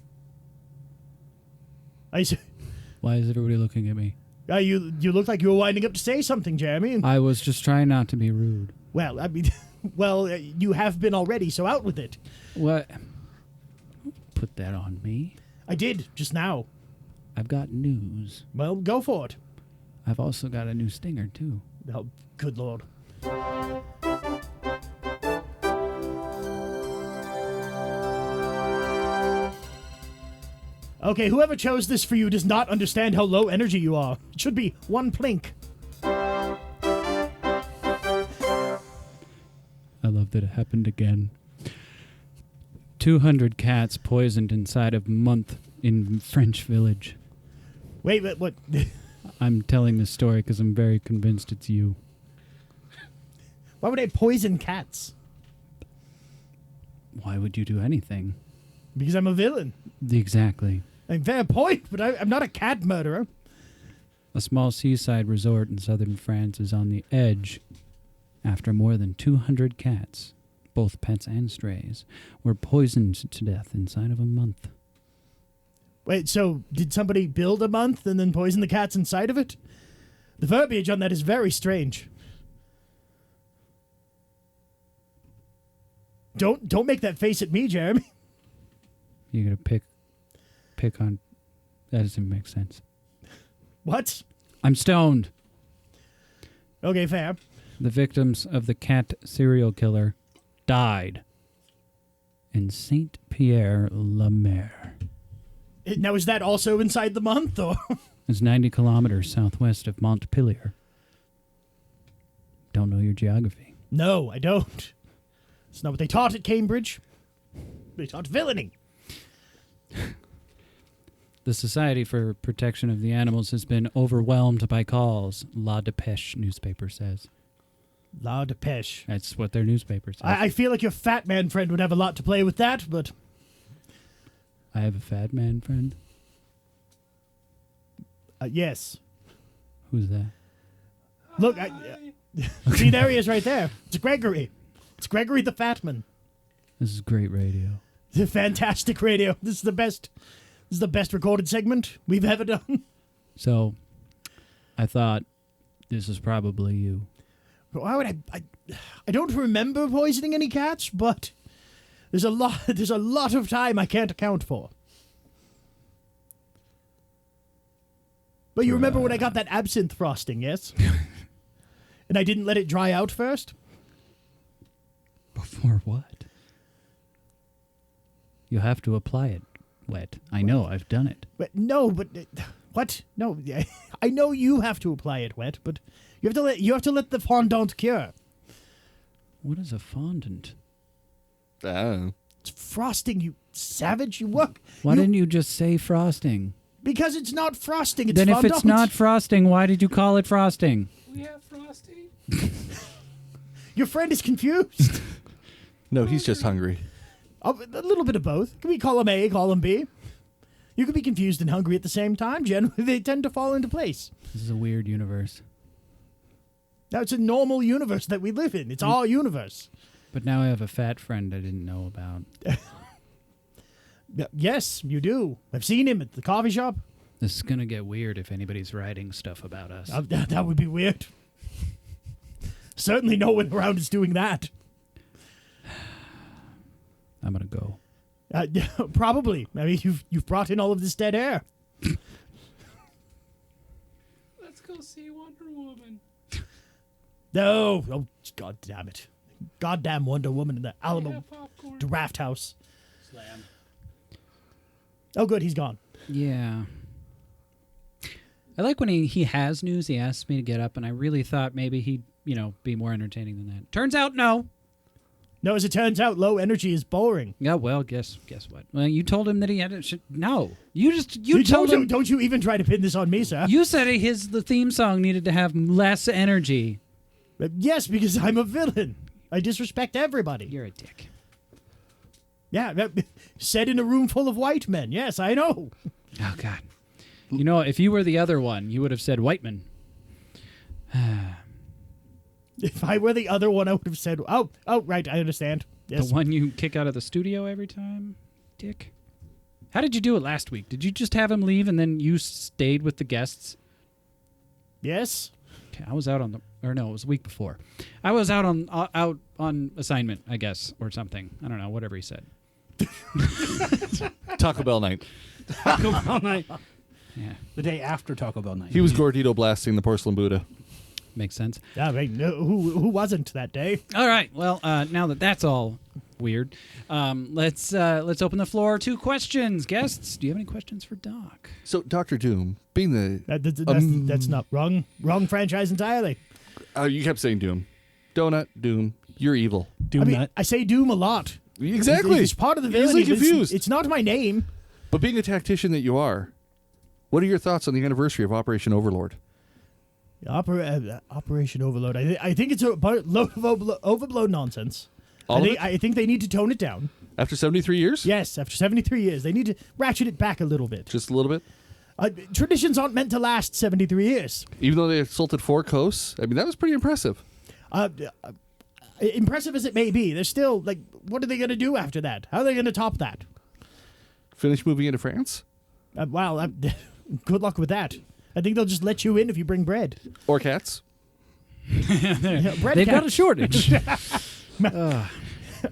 Why is everybody looking at me? You look like you were winding up to say something, Jeremy. And, I was just trying not to be rude. well, I mean, you have been already, so out with it. What? Put that on me. I did, just now. I've got news. Well, go for it. I've also got a new stinger, too. Oh, good Lord. Okay, whoever chose this for you does not understand how low energy you are. It should be 1 plink. I love that it happened again. 200 cats poisoned inside of month in French village. Wait, what? I'm telling this story because I'm very convinced it's you. Why would I poison cats? Why would you do anything? Because I'm a villain. Exactly. I mean, fair point, but I'm not a cat murderer. A small seaside resort in southern France is on the edge after more than 200 cats, both pets and strays, were poisoned to death inside of a month. Wait, so did somebody build a month and then poison the cats inside of it? The verbiage on that is very strange. Don't make that face at me, Jeremy. You're going to pick on... That doesn't make sense. What? I'm stoned. Okay, fair. The victims of the cat serial killer died in Saint-Pierre-la-Mer. Now, is that also inside the month, or? It's 90 kilometers southwest of Montpellier. Don't know your geography. No, I don't. It's not what they taught at Cambridge. They taught villainy. The Society for Protection of the Animals has been overwhelmed by calls, La Dépêche newspaper says. La Dépêche. That's what their newspaper says. I feel like your fat man friend would have a lot to play with that, but... I have a fat man friend. Yes. Who's that? Look, see, there he is right there. It's Gregory. It's Gregory the Fatman. This is great radio. It's fantastic radio. This is the best recorded segment we've ever done. So, I thought this is probably you. Why would I don't remember poisoning any cats, but there's a lot of time I can't account for. But you remember when I got that absinthe frosting, yes? And I didn't let it dry out first? Before what? You have to apply it wet. I know, I've done it. But no, but what? No, I know you have to apply it wet, but you have to let the fondant cure. What is a fondant? It's frosting, you savage. You work. Why didn't you just say frosting? Because it's not frosting. It's Then fondant. if it's not frosting, why did you call it frosting? We have Frosty. Your friend is confused. No, he's just hungry. A little bit of both. Can we call him A, call him B? You can be confused and hungry at the same time. Generally, they tend to fall into place. This is a weird universe. Now, it's a normal universe that we live in. It's our universe. But now I have a fat friend I didn't know about. Yes, you do. I've seen him at the coffee shop. This is going to get weird if anybody's writing stuff about us. That would be weird. Certainly no one around is doing that. I'm gonna go. Probably. I mean, you've brought in all of this dead air. Let's go see Wonder Woman. No. Oh, God damn it. Goddamn Wonder Woman in the Alamo Draft House. Slam. Oh, good. He's gone. Yeah. I like when he has news, he asks me to get up, and I really thought maybe he'd, be more entertaining than that. Turns out, no. No, as it turns out, low energy is boring. Yeah, well, guess what? Well, you told him that he had to... No. You told told him... Don't you even try to pin this on me, sir. You said the theme song needed to have less energy. Yes, because I'm a villain. I disrespect everybody. You're a dick. Yeah, said in a room full of white men. Yes, I know. Oh, God. If you were the other one, you would have said Whiteman. If I were the other one, I would have said, oh, right, I understand. Yes. The one you kick out of the studio every time? Dick. How did you do it last week? Did you just have him leave and then you stayed with the guests? Yes. Okay, I was out on it was the week before. I was out on assignment, I guess, or something. I don't know, whatever he said. Taco Bell night. Taco Bell night. Yeah, The day after Taco Bell night. He was Gordito blasting the porcelain Buddha. makes sense. Yeah, right. No, who wasn't that day? All right. Well, now that that's all weird, let's open the floor to questions. Guests, do you have any questions for Doc? So, Dr. Doom, being the... That's not wrong. Wrong franchise entirely. you kept saying Doom. Donut, Doom, you're evil. Doom I mean, nut. I say Doom a lot. Exactly. It's part of the Easily villainy. confused. It's not my name. But being a tactician that you are, what are your thoughts on the anniversary of Operation Overlord? Operation Overload. I think it's a load of overblown nonsense. All of it? I think they need to tone it down. After 73 years? Yes, after 73 years, they need to ratchet it back a little bit. Just a little bit? Traditions aren't meant to last 73 years. Even though they assaulted 4 coasts? I mean, that was pretty impressive. Impressive as it may be, they're still, what are they going to do after that? How are they going to top that? Finish moving into France? Good luck with that. I think they'll just let you in if you bring bread. Or cats? Bread They've got a cats. shortage.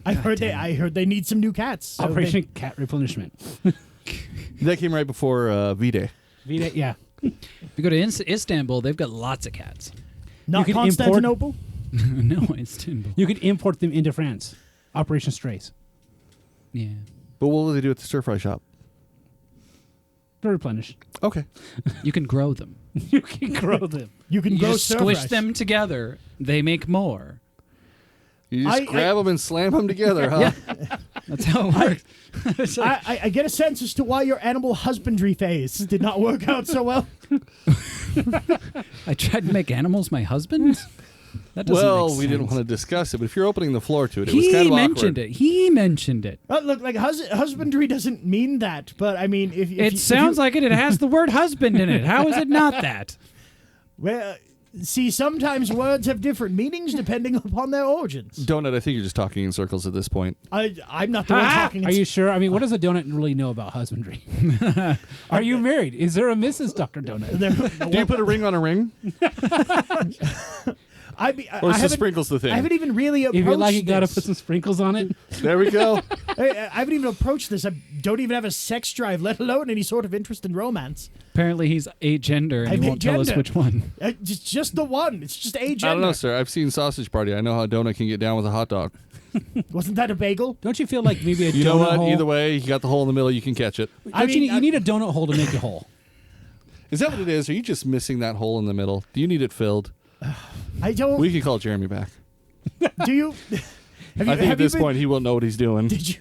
I heard they need some new cats. So Operation Cat Replenishment. That came right before V-Day. V-Day, yeah. If you go to Istanbul, they've got lots of cats. not you can Constantinople. No, Istanbul. You could import them into France. Operation Strays. Yeah. But what will they do at the stir-fry shop? They're replenished. Okay. You can grow them. You can grow them. You can You grow just squish them together. They make more. You just grab them and slam them together, huh? That's how it works. It's like, I get a sense as to why your animal husbandry phase did not work out so well. I tried to make animals my husband. That doesn't Well, make we didn't sense. want to discuss it, but if you're opening the floor to it, it was He kind of mentioned awkward. it. He mentioned it. Look, husbandry doesn't mean that, but I mean, if It sounds like it. It has the word husband in it. How is it not that? well, see, sometimes words have different meanings depending upon their origins. Donut, I think you're just talking in circles at this point. I'm not the one talking. Are you sure? I mean, what does a donut really know about husbandry? Are you married? Is there a Mrs. Dr. Donut? Do you put a ring on a ring? Or Or is the sprinkles the thing? I haven't even really approached If you like it, this. gotta put some sprinkles on it. There we go. I haven't even approached this. I don't even have a sex drive, let alone any sort of interest in romance. Apparently, he's agender, and I'm he won't tell us agender. which one. It's just the one. It's just a gender. I don't know, sir. I've seen Sausage Party. I know how Donut can get down with a hot dog. Wasn't that a bagel? Don't you feel like maybe a You donut know what? hole? Either way, you got the hole in the middle. You can catch it. You need a donut hole to make a hole. Is that what it is? Are you just missing that hole in the middle? Do you need it filled? I don't. We can call Jeremy back. Do you? I think at this point he won't know what he's doing. Did you?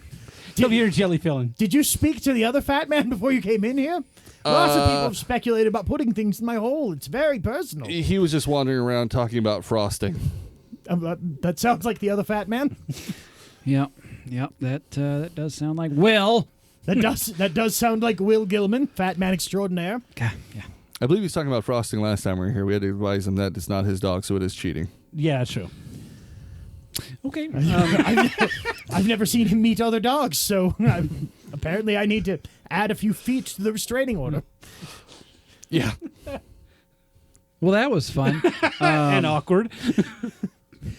He'll be your jelly filling. Did you speak to the other fat man before you came in here? Lots of people have speculated about putting things in my hole. It's very personal. He was just wandering around talking about frosting. That sounds like the other fat man. Yep. That does sound like Will. That does sound like Will Gilman, fat man extraordinaire. Yeah. I believe he was talking about frosting last time we were here. We had to advise him that it's not his dog, so it is cheating. Yeah, that's true. Okay. I've never seen him meet other dogs, so apparently I need to add a few feet to the restraining order. Yeah. Well, that was fun. And awkward.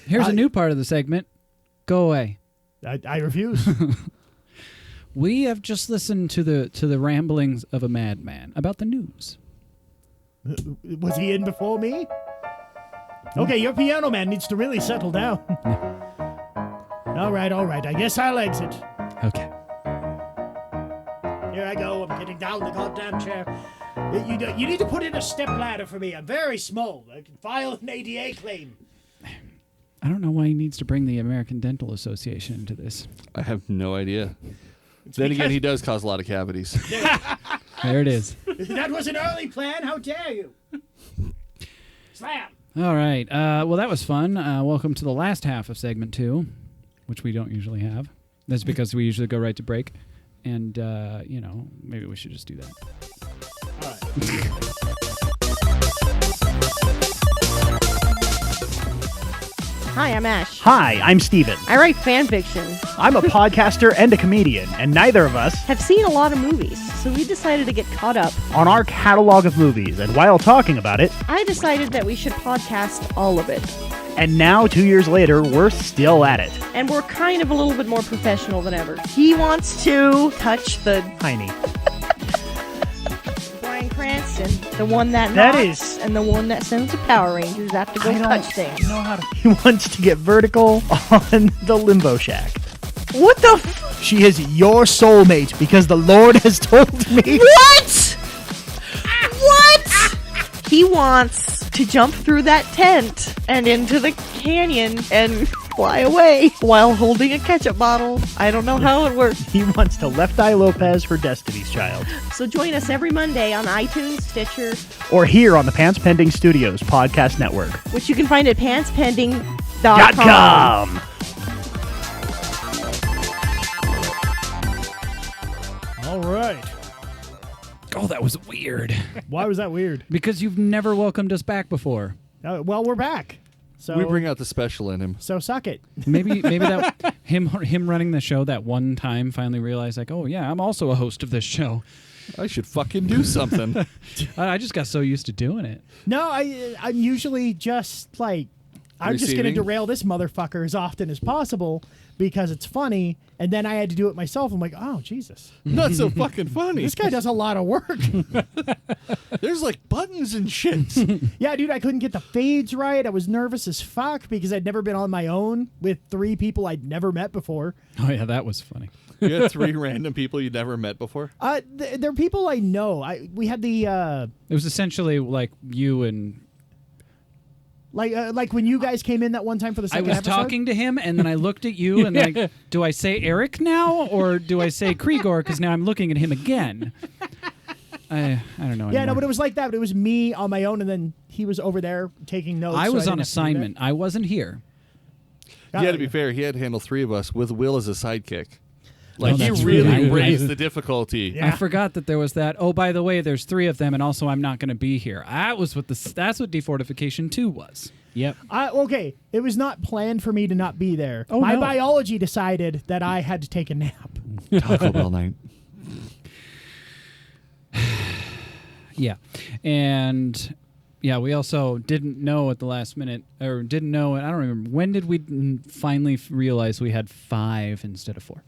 Here's a new part of the segment. Go away. I refuse. We have just listened to the ramblings of a madman about the news. Was he in before me? Okay, your piano man needs to really settle down. All right. I guess I'll exit. Okay. Here I go. I'm getting down the goddamn chair. You need to put in a step ladder for me. I'm very small. I can file an ADA claim. I don't know why he needs to bring the American Dental Association into this. I have no idea. Then again, he does cause a lot of cavities. There it is. That was an early plan. How dare you? Slam. All right. Well, that was fun. Welcome to the last half of segment 2, which we don't usually have. That's because we usually go right to break. And, maybe we should just do that. All right. Hi, I'm Ash. Hi, I'm Steven. I write fan fiction. I'm a podcaster and a comedian, and neither of us Have seen a lot of movies, so we decided to get caught up. on our catalog of movies. And while talking about it, I decided that we should podcast all of it. and now 2 years later, we're still at it. And we're kind of a little bit more professional than ever. He wants to touch the Heine. Bryan Cranston, the one that That knocks, is- and the one that sends the Power Rangers have to go I don't touch things. know how to. He wants to get vertical on the Limbo Shack. What the f- She is your soulmate because the Lord has told me. What? What? He wants to jump through that tent and into the canyon and fly away while holding a ketchup bottle. I don't know how it works. He wants to Left Eye Lopez her Destiny's Child. So join us every Monday on iTunes, Stitcher, Or here on the Pants Pending Studios podcast network. which you can find at pantspending.com. .com. All right. Oh, that was weird. Why was that weird? Because you've never welcomed us back before. Well, we're back. So We bring out the special in him. So suck it. Maybe that him running the show that one time finally realized, like, oh yeah, I'm also a host of this show. I should fucking do something. I just got so used to doing it. No, I'm usually just like, I'm just going to Receiving? derail this motherfucker as often as possible because it's funny, and then I had to do it myself. I'm like, oh, Jesus. Not so fucking funny. This guy does a lot of work. There's like buttons and shit. Yeah, dude, I couldn't get the fades right. I was nervous as fuck because I'd never been on my own with 3 people I'd never met before. Oh yeah, that was funny. You had 3 random people you'd never met before. They're people I know. We had the It was essentially like you and like when you guys came in that one time for the I second was episode. talking to him, and then I looked at you, and like, do I say Erik now, or do I say Khreegor? Because now I'm looking at him again. I don't know. Yeah, anymore. no, but it was like that. But it was me on my own, and then he was over there taking notes. I so was didn't on have to do that. assignment. I wasn't here. Yeah, to be fair, he had to handle 3 of us with Will as a sidekick. Like, he that's really right. raised the difficulty. Yeah. I forgot that there was that. Oh, by the way, there's 3 of them, and also I'm not going to be here. That's what D4tification 2 was. Yep. Okay, it was not planned for me to not be there. Oh, my no. biology decided that I had to take a nap. Taco Bell night. Yeah, and yeah, we also didn't know at the last minute, or didn't know. I don't remember when did we finally realize we had 5 instead of 4.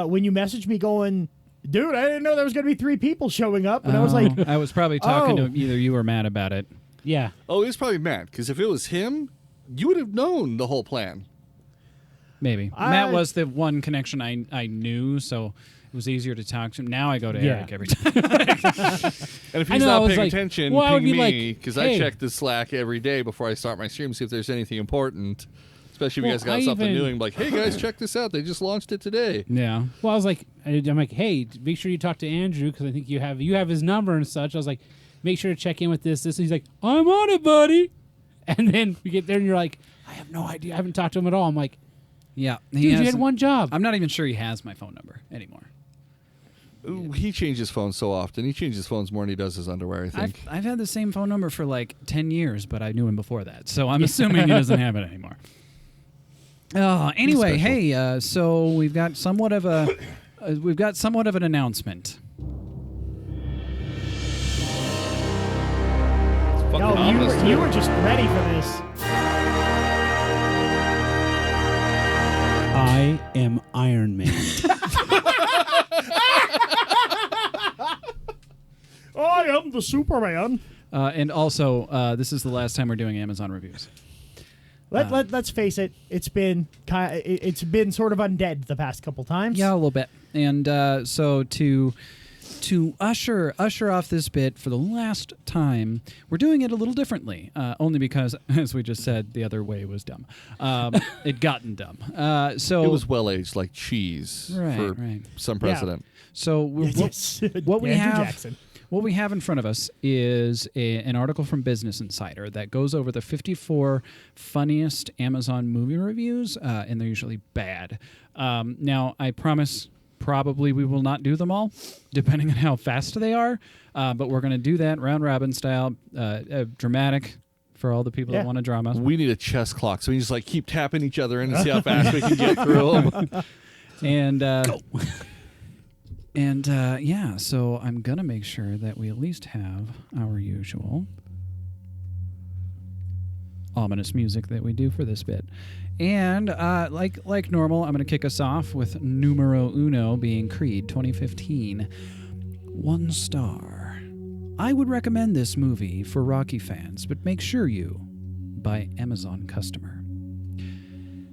When you messaged me going, dude, I didn't know there was going to be 3 people showing up. And I was like, I was probably talking Oh. to either you or Matt about it. Yeah. Oh, he was probably mad, because if it was him, you would have known the whole plan. Maybe Matt was the one connection I knew, so it was easier to talk to him. Now I go to Yeah. Erik every time. And if I he's know, I not was paying like, attention, well, I would ping be me, like, because hey. I check the Slack every day before I start my stream, see if there's anything important. Especially if you Well, guys got I something even- new and like, hey guys, check this out. They just launched it today. Yeah. Well, I was like, I'm like, hey, make sure you talk to Andrew because I think you have his number and such. I was like, make sure to check in with this. He's like, I'm on it, buddy. And then we get there and you're like, I have no idea. I haven't talked to him at all. I'm like, Yeah. dude, you had one job. I'm not even sure he has my phone number anymore. Ooh, he changes phones so often. He changes phones more than he does his underwear, I think. I've had the same phone number for like 10 years, but I knew him before that. So I'm assuming he doesn't have it anymore. Anyway, Special. hey, so we've got somewhat of an announcement. Fucking no, ominous, you too. were just ready for this. I am Iron Man. I am the Superman. And also, this is the last time we're doing Amazon reviews. Let's face it. It's been sort of undead the past couple times. Yeah, a little bit. And so to usher off this bit for the last time, we're doing it a little differently. Only because, as we just said, the other way was dumb. It gotten dumb. So It was well aged like cheese for some precedent. So what we Andrew have. Jackson. What we have in front of us is an article from Business Insider that goes over the 54 funniest Amazon movie reviews, and they're usually bad. Now, I promise probably we will not do them all, depending on how fast they are, but we're going to do that round-robin style, dramatic for all the people that want to drama. We need a chess clock, so we just like keep tapping each other in to see how fast we can get through them. And go. And so I'm going to make sure that we at least have our usual ominous music that we do for this bit. And like normal, I'm going to kick us off with numero uno being Creed 2015. 1 star. I would recommend this movie for Rocky fans, but make sure you buy Amazon customer.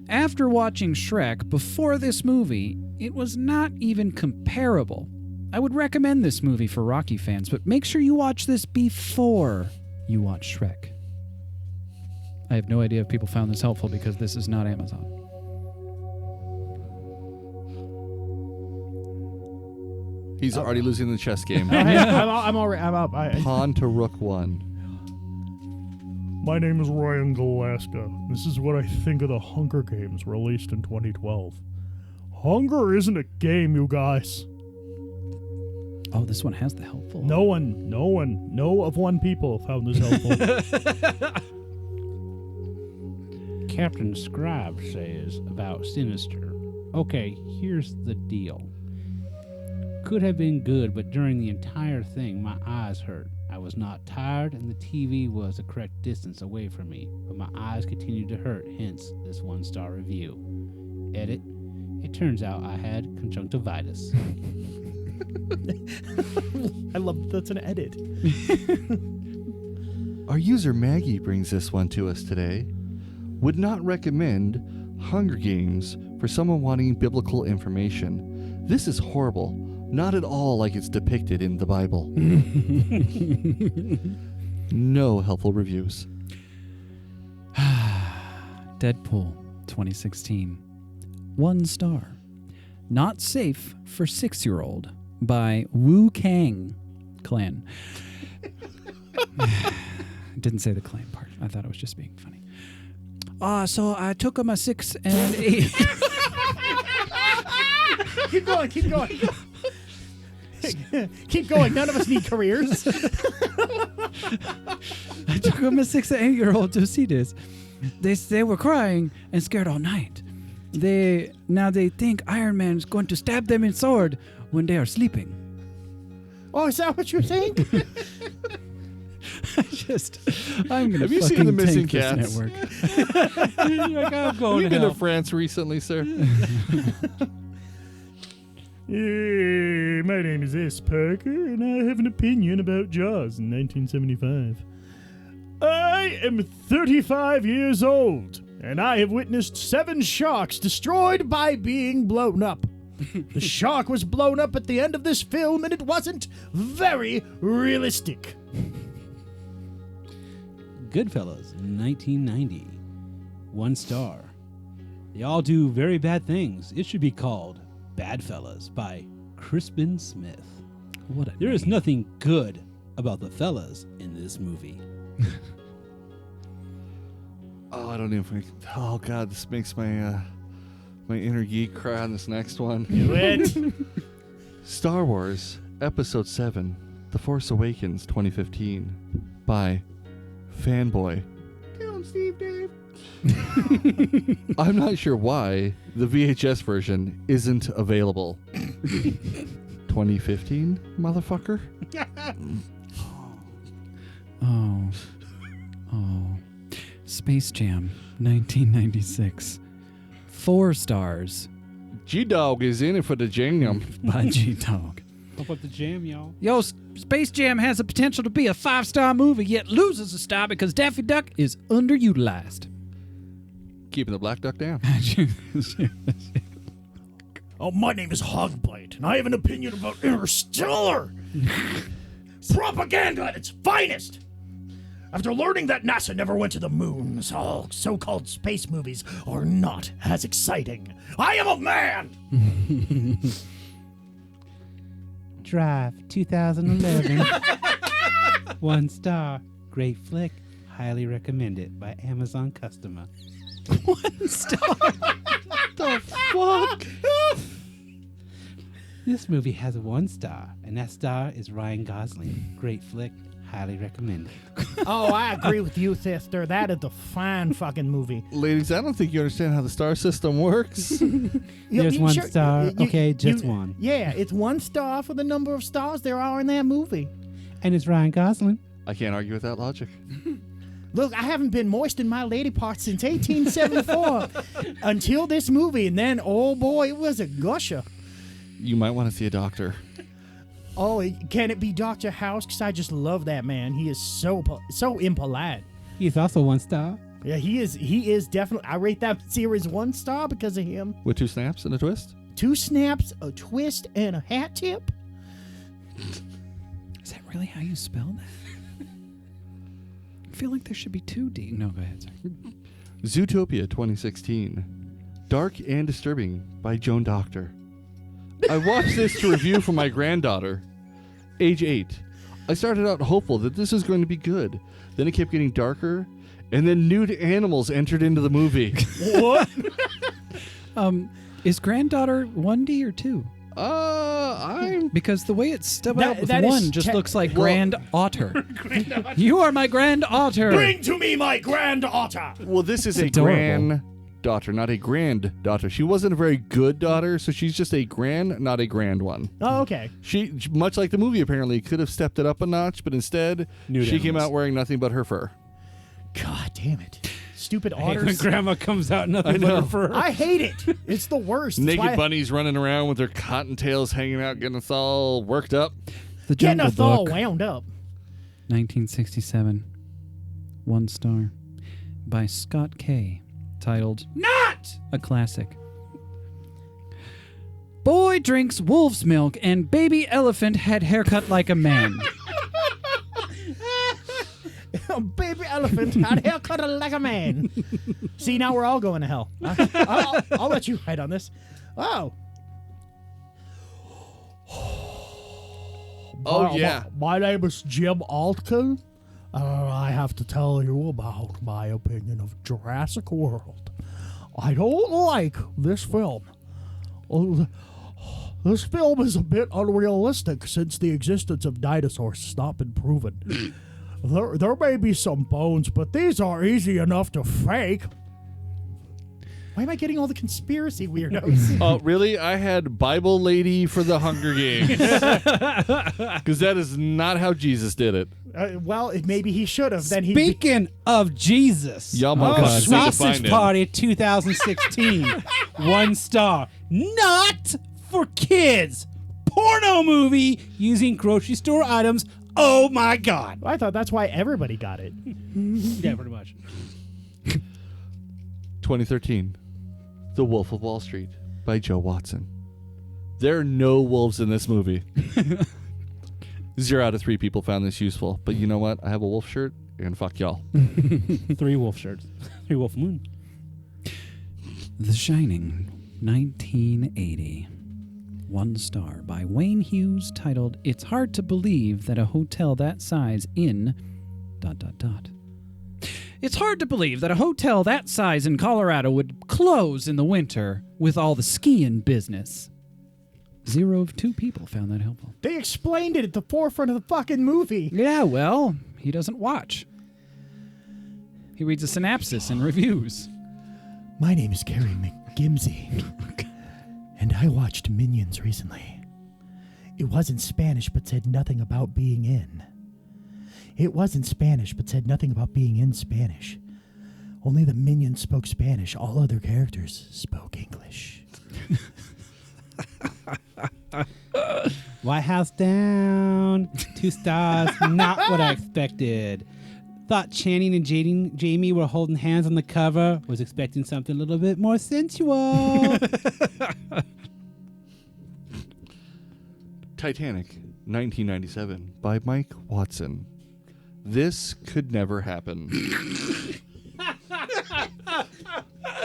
After watching Shrek before this movie, it was not even comparable. I would recommend this movie for Rocky fans, but make sure you watch this before you watch Shrek. I have no idea if people found this helpful because this is not Amazon. He's already losing the chess game. I'm already. I'm up. Pawn to rook 1. My name is Ryan Galaska. This is what I think of the Hunger Games released in 2012. Hunger isn't a game, you guys. Oh, this one has the helpful. No of one people found this helpful. Captain Scribe says about Sinister. Okay, here's the deal. Could have been good, but during the entire thing, my eyes hurt. I was not tired, and the TV was a correct distance away from me, but my eyes continued to hurt, hence this 1-star review. Edit. It turns out I had conjunctivitis. I love that's an edit. Our user Maggie brings this one to us today. Would not recommend Hunger Games for someone wanting biblical information. This is horrible. Not at all like it's depicted in the Bible. No helpful reviews. Deadpool 2016. 1 star. Not safe for 6-year-old by Wu Kang Clan. Didn't say the clan part. I thought it was just being funny. So I took him a 6 and 8. Keep going. Keep going. None of us need careers. I took him a 6 and 8-year-old to see this. They were crying and scared all night. They think Iron Man is going to stab them in sword when they are sleeping. Oh, is that what you're saying? I'm gonna. Have you seen The Missing tank this Cats? network. Like, I'm going Have you to been hell. to France recently, sir? Hey, my name is S. Parker, and I have an opinion about Jaws in 1975. I am 35 years old, and I have witnessed 7 sharks destroyed by being blown up. The shark was blown up at the end of this film, and it wasn't very realistic. Goodfellas, 1990. 1 star. They all do very bad things. It should be called Badfellas by Crispin Smith. There is nothing good about the fellas in this movie. Oh, I don't even think. Oh, God, this makes my inner geek cry on this next one. Do it. Star Wars Episode 7, The Force Awakens 2015 by Fanboy. Kill him, Steve Dave. I'm not sure why the VHS version isn't available. 2015, motherfucker? Oh. Space Jam 1996. 4 stars. G-Dog is in it for the jam. By G-Dog. Pump up the jam, y'all. Yo, Space Jam has the potential to be a 5-star movie, yet loses a star because Daffy Duck is underutilized. Keeping the black duck down. Oh, my name is Hogbite, and I have an opinion about Interstellar. Propaganda at its finest. After learning that NASA never went to the moon, all so-called space movies are not as exciting. I am a man! Drive 2011. 1 star. Great flick. Highly recommended by Amazon customer. 1 star. The fuck? This movie has 1 star, and that star is Ryan Gosling. Great flick. Highly recommended. Oh, I agree with you, sister. That is a fine fucking movie. Ladies, I don't think you understand how the star system works. There's 1 star. Okay, just 1. Yeah, it's 1 star for the number of stars there are in that movie. And it's Ryan Gosling. I can't argue with that logic. Look, I haven't been moist in my lady parts since 1874 until this movie, and then, oh boy, it was a gusher. You might want to see a doctor. Oh, can it be Dr. House? Because I just love that man. He is so impolite. He's also 1 star. Yeah, he is definitely. I rate that series 1 star because of him. With 2 snaps and a twist? 2 snaps, a twist, and a hat tip. Is that really how you spell that? I feel like there should be 2 D. No, go ahead. Sorry. Zootopia 2016. Dark and Disturbing by Joan Doctor. I watched this to review for my granddaughter, age 8. I started out hopeful that this was going to be good. Then it kept getting darker, and then nude animals entered into the movie. What? Is granddaughter 1D or 2? Because the way it's spelled out with 1 just looks like grand otter. You are my grand otter. Bring to me my grand otter. Well, this is a adorable. granddaughter, not a granddaughter. She wasn't a very good daughter, so she's just a grand, not a grand one. Oh, okay. She, much like the movie, apparently could have stepped it up a notch, but instead, she came out wearing nothing but her fur. God damn it. Stupid When otters. grandma comes out, nothing but her fur. I hate it. It's the worst. Naked bunnies running around with their cottontails hanging out, getting us all worked up. The Getting Jungle us all Book, wound up. 1967. 1 star. By Scott K. Titled Not a Classic. Boy drinks wolf's milk and baby elephant had haircut like a man. Baby elephant had haircut like a man. See, now we're all going to hell. I'll let you write on this. Oh. Oh, yeah. My name is Jim Altkin. I have to tell you about my opinion of Jurassic World. I don't like this film. This film is a bit unrealistic since the existence of dinosaurs has not been proven. There may be some bones, but these are easy enough to fake. Why am I getting all the conspiracy weirdos? Oh, really? I had Bible Lady for the Hunger Games. Because that is not how Jesus did it. Well, maybe he should have. Then Speaking of Jesus, Y'all motherfuckers need to find Sausage him. Party 2016, 1 star. Not for kids. Porno movie using grocery store items. Oh my God. I thought that's why everybody got it. Yeah, pretty much. 2013. The Wolf of Wall Street by Joe Watson. There are no wolves in this movie. 0 out of 3 people found this useful. But you know what? I have a wolf shirt, and fuck y'all. 3 wolf shirts. 3 wolf moon. The Shining, 1980. 1 star by Wayne Hughes, titled It's Hard to Believe That a Hotel That Size in... ... It's hard to believe that a hotel that size in Colorado would close in the winter with all the skiing business. 0 of 2 people found that helpful. They explained it at the forefront of the fucking movie. Yeah, well, he doesn't watch. He reads a synopsis and reviews. My name is Carrie McGimsey, and I watched Minions recently. It was in Spanish but said nothing about being in. It was in Spanish but said nothing about being in Spanish. Only the Minions spoke Spanish. All other characters spoke English. White House down. 2 stars. Not what I expected. Thought Channing and Jamie were holding hands on the cover. Was expecting something a little bit more sensual. Titanic, 1997, by Mike Watson. This could never happen.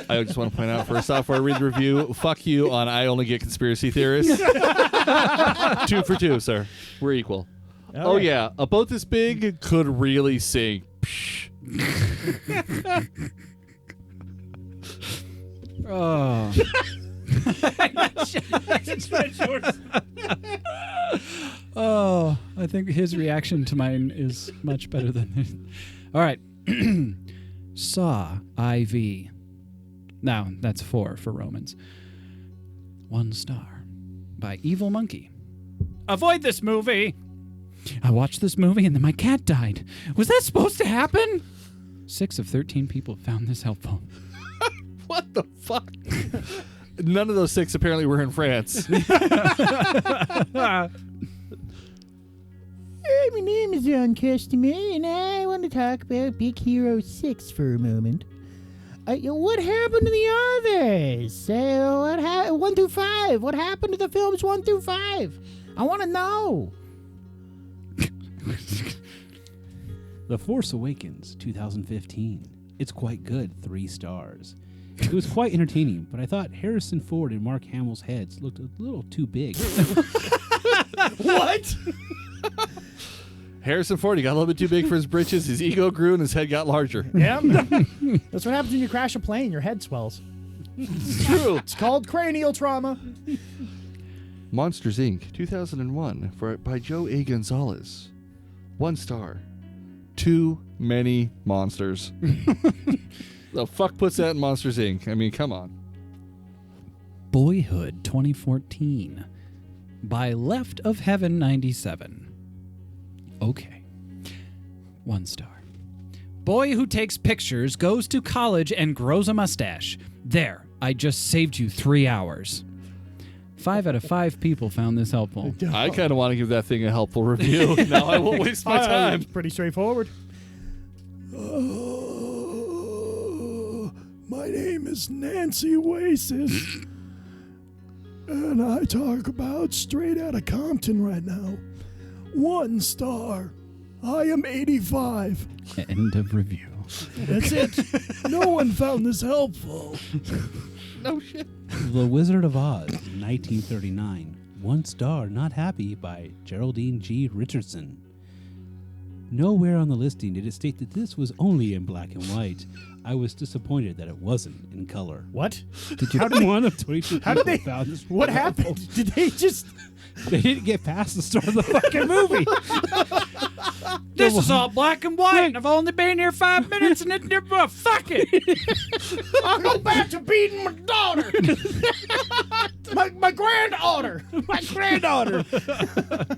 I just want to point out, first off, before I read the review, fuck you on I only get conspiracy theorists. 2 for 2, sir. We're equal. Oh, yeah. A boat this big could really sink. Oh. Oh, I think his reaction to mine is much better than his. All right. Saw IV. Now, that's 4 for Romans. 1 star. By Evil Monkey. Avoid this movie. I watched this movie and then my cat died. Was that supposed to happen? 6 of 13 people found this helpful. What the fuck? None of those 6 apparently were in France. Hey, my name is John Customer, and I want to talk about Big Hero 6 for a moment. What happened to the others? 1 through 5. What happened to the films 1 through 5? I want to know. The Force Awakens, 2015. It's quite good, 3 stars. It was quite entertaining, but I thought Harrison Ford and Mark Hamill's heads looked a little too big. What? Harrison Ford, he got a little bit too big for his britches. His ego grew and his head got larger. Yeah. That's what happens when you crash a plane. Your head swells. It's true. It's called cranial trauma. Monsters, Inc., 2001, by Joe A. Gonzalez. 1 star. Too many monsters. The fuck puts that in Monsters, Inc.? I mean, come on. Boyhood 2014 by Left of Heaven 97. Okay. 1 star. Boy who takes pictures goes to college and grows a mustache. There, I just saved you 3 hours. 5 out of 5 people found this helpful. I kind of want to give that thing a helpful review. Now I won't waste my time. It's pretty straightforward. My name is Nancy Oasis, and I talk about Straight Outta Compton right now. 1 star. I am 85. End of review. That's it. No one found this helpful. No shit. The Wizard of Oz, 1939. 1 star, Not Happy, by Geraldine G. Richardson. Nowhere on the listing did it state that this was only in black and white. I was disappointed that it wasn't in color. What? Did you? How did one of 22 How did they? found this What happened? Did they just? They didn't get past the start of the fucking movie. This is all black and white, and I've only been here 5 minutes, and it's fuck it. I'll go back to beating my daughter. my granddaughter. My granddaughter.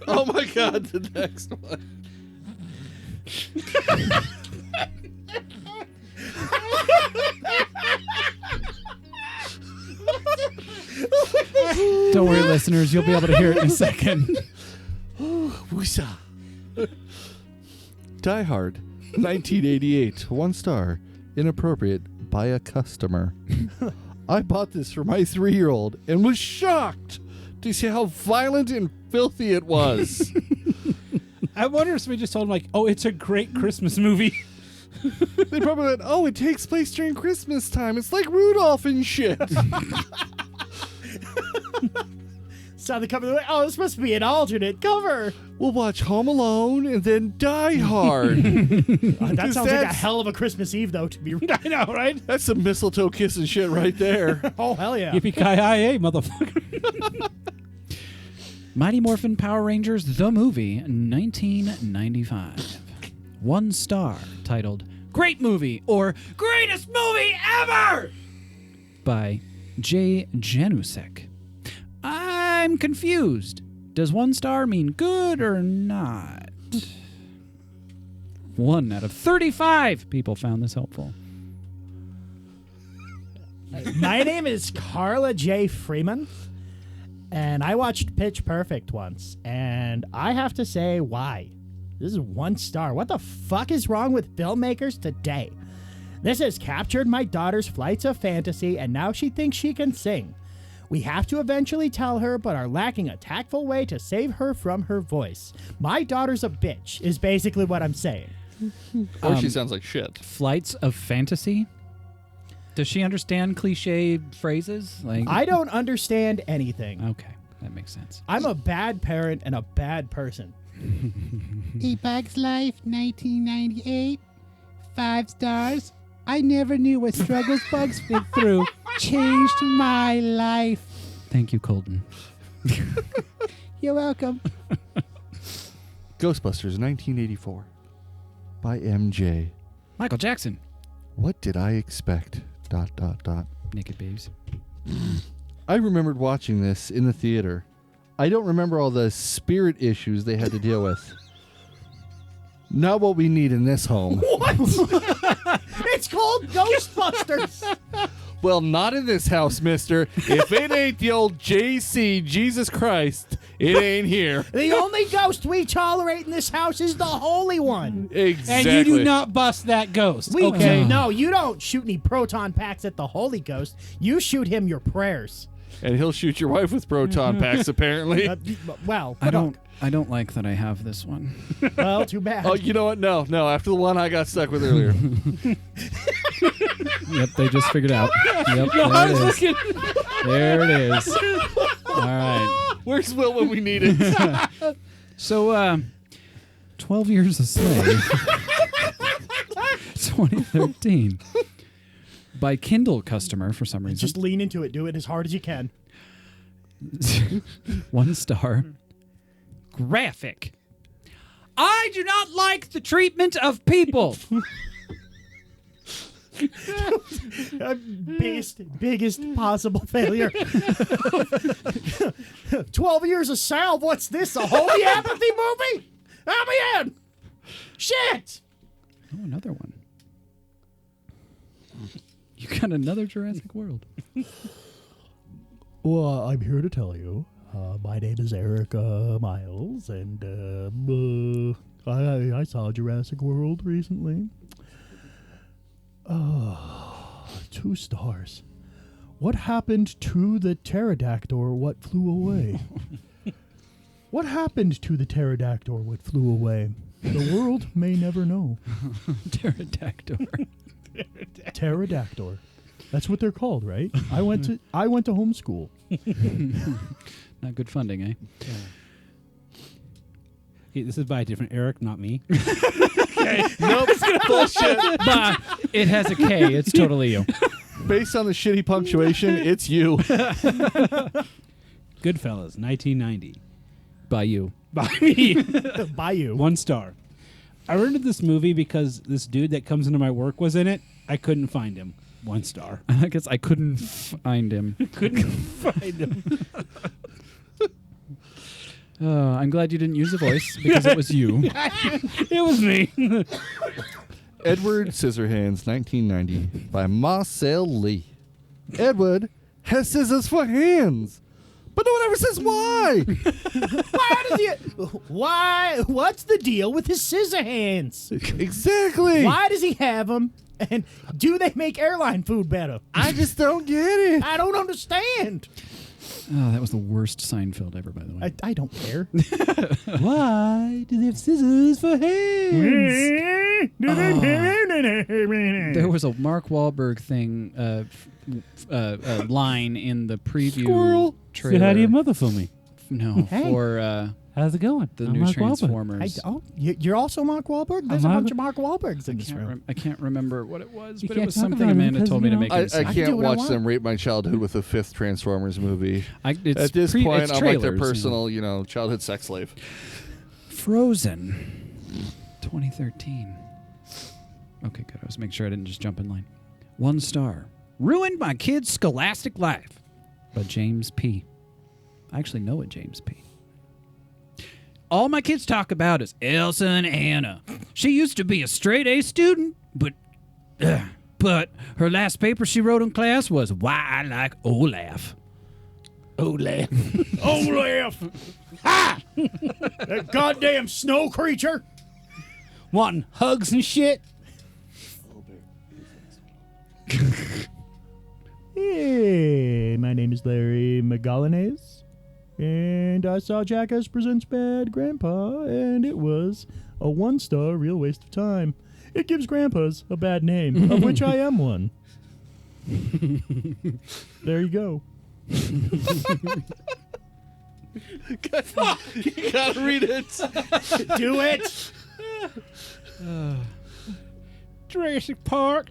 Oh my god, the next one. Don't worry, listeners. You'll be able to hear it in a second. Woosah. Die Hard, 1988. 1 star. Inappropriate by a customer. I bought this for my 3-year-old and was shocked to see how violent and filthy it was. I wonder if somebody just told him, like, oh, it's a great Christmas movie. They probably went, oh, it takes place during Christmas time. It's like Rudolph and shit. Saw the cover. Oh, this must be an alternate cover. We'll watch Home Alone and then Die Hard. That sounds like a hell of a Christmas Eve, though. To be, I know, right? That's some mistletoe kissing shit right there. Oh hell yeah! Yippee-ki-yay, motherfucker. Mighty Morphin Power Rangers The Movie, 1995. 1 star, titled Great Movie or Greatest Movie Ever by Jay Janusek. I'm confused. Does 1 star mean good or not? 1 out of 35 people found this helpful. My name is Carla J. Freeman, And I watched Pitch Perfect once, and I have to say, why? This is 1 star. What the fuck is wrong with filmmakers today? This has captured my daughter's flights of fantasy, and now she thinks she can sing. We have to eventually tell her, but are lacking a tactful way to save her from her voice. My daughter's a bitch, is basically what I'm saying. Or she sounds like shit. Flights of fantasy? Does she understand cliche phrases? Like I don't understand anything. Okay, that makes sense. I'm a bad parent and a bad person. A Bug's Life, 1998. 5 stars. I never knew what struggles bugs went through. Changed my life. Thank you, Colton. You're welcome. Ghostbusters 1984 by MJ. Michael Jackson. What did I expect? ... Naked Babes. I remembered watching this in the theater. I don't remember all the spirit issues they had to deal with. Not what we need in this home. What? It's called Ghostbusters. Well, not in this house, mister. If it ain't the old JC, Jesus Christ, it ain't here. The only ghost we tolerate in this house is the Holy One. Exactly. And you do not bust that ghost. We okay. No, you don't shoot any proton packs at the Holy Ghost. You shoot him your prayers. And he'll shoot your wife with proton packs, apparently. Well, I don't like that I have this one. Well, too bad. Oh, you know what? No. After the one I got stuck with earlier. Yep, they just figured out. Yep, No, I was looking. There it is. All right. Where's Will when we need it? So, 12 Years a Slave, 2013, by Kindle customer for some reason. Just lean into it. Do it as hard as you can. 1 star. Graphic. I do not like the treatment of people. Biggest possible failure. 12 Years of Salve. What's this? A holy apathy movie? Let me in. Shit. Oh, another one. You got another Jurassic World. Well, I'm here to tell you, my name is Eric Miles, and I saw Jurassic World recently. 2 stars. What happened to the pterodactyl? What flew away? What happened to the pterodactyl? What flew away? The world may never know. Pterodactyl. Pterodactyl. That's what they're called, right? I went to homeschool. Not good funding, eh? Okay, this is by a different Eric, not me. Okay. Nope. Bullshit. But it has a K. It's totally you. Based on the shitty punctuation, it's you. Goodfellas, 1990. By you. By me. By you. 1 star. I rented this movie because this dude that comes into my work was in it. I couldn't find him. 1 star. I guess I couldn't find him. Couldn't find him. I'm glad you didn't use a voice because it was you. It was me. Edward Scissorhands, 1990, by Marcel Lee. Edward has scissors for hands, but no one ever says why. Why? What's the deal with his scissor hands? Exactly. Why does he have them? And do they make airline food better? I just don't get it. I don't understand. Oh, that was the worst Seinfeld ever, by the way. I don't care. Why do they have scissors for hands? There was a Mark Wahlberg thing, line in the preview Squirrel. trailer. Say hi to your mother for me. No, Hey. for How's it going? the I'm new Mark Wahlberg. Transformers. You're also Mark Wahlberg? There's a I'm bunch of Mark Wahlbergs in this room. I can't remember what it was, You but it can't was talk something about him Amanda because, told me you to know, make I him say. can can't do what I watch want. them rape my childhood with a 5th Transformers movie. It's At this point, it's I'm like their trailers, personal, childhood sex slave. Frozen, 2013. Okay, good. I was making sure I didn't just jump in line. 1 star. Ruined my kid's scholastic life, by James P. I actually know a James P. All my kids talk about is Elsa and Anna. She used to be a straight A student, but her last paper she wrote in class was Why I Like Olaf. Olaf. Olaf! Ha! That goddamn snow creature! Wanting hugs and shit. Hey, my name is Larry McGollinays, and I saw Jackass Presents Bad Grandpa, and it was a 1-star real waste of time. It gives grandpas a bad name, of which I am one. There you go. You gotta read it. Do it! Jurassic Park.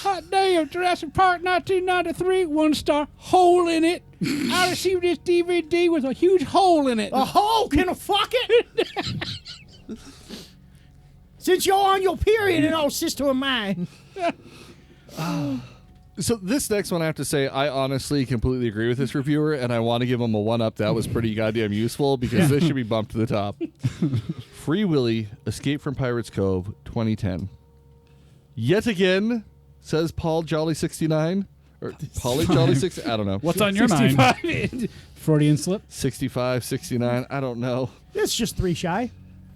Hot damn, Jurassic Park 1993, 1-star, hole in it. I received this DVD with a huge hole in it. A hole? Can I fuck it? Since you're on your period and all, sister of mine. So this next one, I have to say, I honestly completely agree with this reviewer, and I want to give him a 1-up. That was pretty goddamn useful, because this should be bumped to the top. Free Willy, Escape from Pirates Cove, 2010. Yet again, says Paul Jolly 69, or Polly Jolly 60. I don't know. What's on your mind? Freudian slip. 65, 69. I don't know. It's just 3 shy.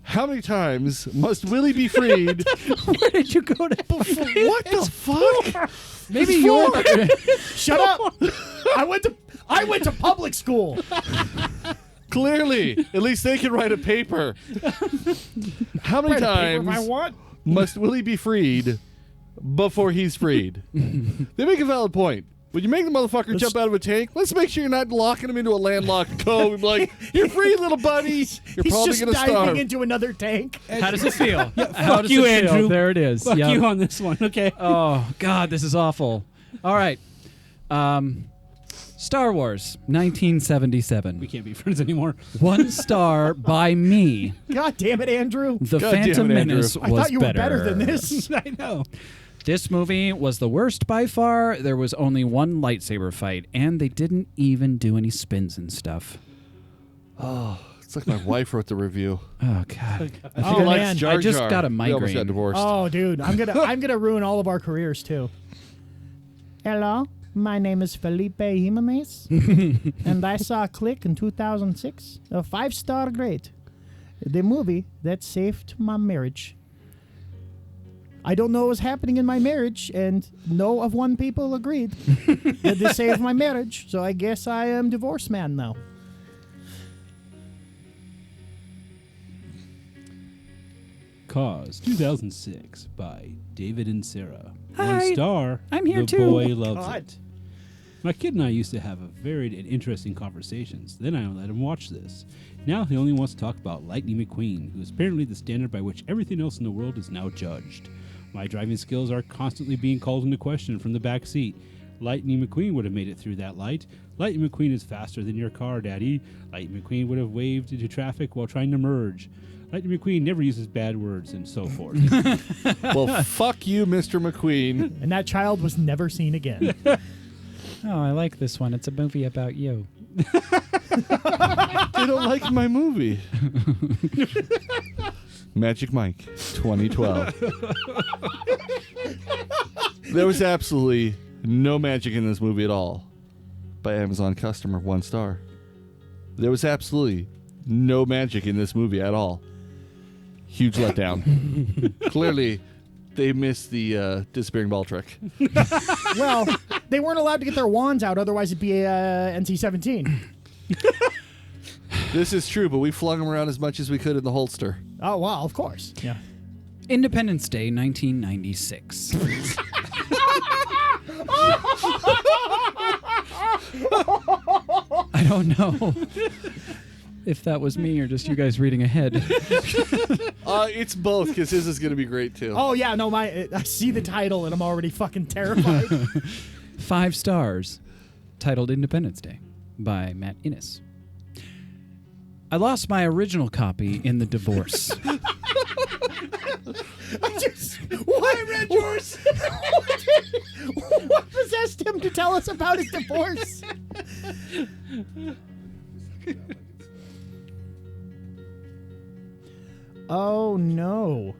How many times must Willie be freed? Where did you go to before? What the fuck? Maybe you're. Shut up! I went to public school. Clearly, at least they can write a paper. How many Write a paper times if I want. must Willie be freed before he's freed? They make a valid point. When you make the motherfucker jump out of a tank, let's make sure you're not locking him into a landlocked cove. Like, you're free, little buddy. You're He's probably just going to diving starve. into another tank. How does it feel? How Fuck does you, it feel? Andrew. There it is. Fuck Yep. you on this one, okay? Oh, God, this is awful. All right. Star Wars, 1977. We can't be friends anymore. 1 star by me. God damn it, Andrew. The God damn Phantom it, Andrew. Menace I was thought you better. were better than this. I know. This movie was the worst by far. There was only 1 lightsaber fight, and they didn't even do any spins and stuff. Oh, it's like my wife wrote the review. Oh, God. Oh, She likes man. Jar I just Jar. got a We almost migraine. got divorced. Oh, dude, I'm gonna ruin all of our careers too. Hello, my name is Felipe Jimenez, and I saw Click in 2006, a 5-star grade, the movie that saved my marriage. I don't know what was happening in my marriage, and no of 1 people agreed that they saved my marriage. So I guess I am divorced man now. Cause 2006 by David and Sarah. Hi. 1 star. I'm here the too. boy loves God. it. My kid and I used to have a varied and interesting conversations. Then I let him watch this. Now he only wants to talk about Lightning McQueen, who is apparently the standard by which everything else in the world is now judged. My driving skills are constantly being called into question from the back seat. Lightning McQueen would have made it through that light. Lightning McQueen is faster than your car, Daddy. Lightning McQueen would have waved into traffic while trying to merge. Lightning McQueen never uses bad words, and so forth. Well, fuck you, Mr. McQueen. And that child was never seen again. Oh, I like this one. It's a movie about you. They don't like my movie. Magic Mike, 2012. There was absolutely no magic in this movie at all. By Amazon customer, 1 star. There was absolutely no magic in this movie at all. Huge letdown. Clearly, they missed the disappearing ball trick. Well, they weren't allowed to get their wands out, otherwise it'd be NC-17. This is true, but we flung them around as much as we could in the holster. Oh, wow, of course. Yeah. Independence Day, 1996. I don't know if that was me or just you guys reading ahead. It's both, because his is going to be great, too. Oh, yeah, no, I see the title and I'm already fucking terrified. 5 stars, titled Independence Day by Matt Innes. I lost my original copy in the divorce. Why read yours? What possessed him to tell us about his divorce? Oh, no.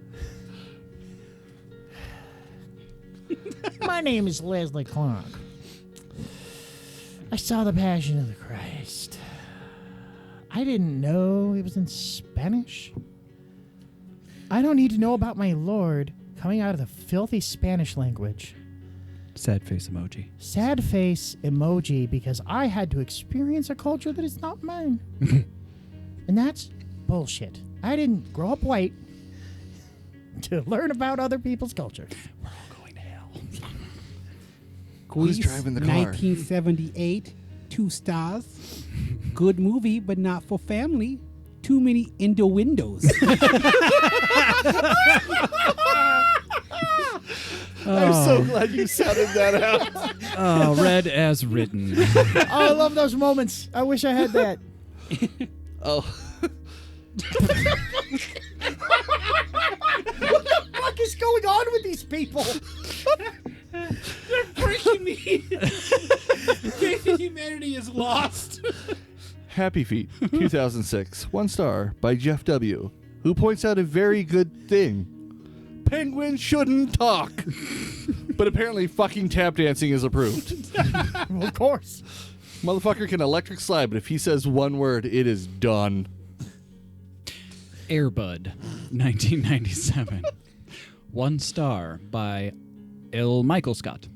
My name is Leslie Clark. I saw the Passion of the Christ. I didn't know it was in Spanish. I don't need to know about my Lord coming out of the filthy Spanish language. Sad face emoji. Sad face emoji, because I had to experience a culture that is not mine. And that's bullshit. I didn't grow up white to learn about other people's culture. We're all going to hell. Who's driving the car? 1978, 2 stars. Good movie, but not for family. Too many windows. I'm so glad you sounded that out. Read as written. Oh, I love those moments. I wish I had that. Oh. What the fuck is going on with these people? They're breaking me. Faith in humanity is lost. Happy Feet, 2006. 1 star by Jeff W., who points out a very good thing. Penguins shouldn't talk. But apparently fucking tap dancing is approved. Well, of course. Motherfucker can electric slide, but if he says one word, it is done. Airbud, 1997. 1 star by Il Michael Scott.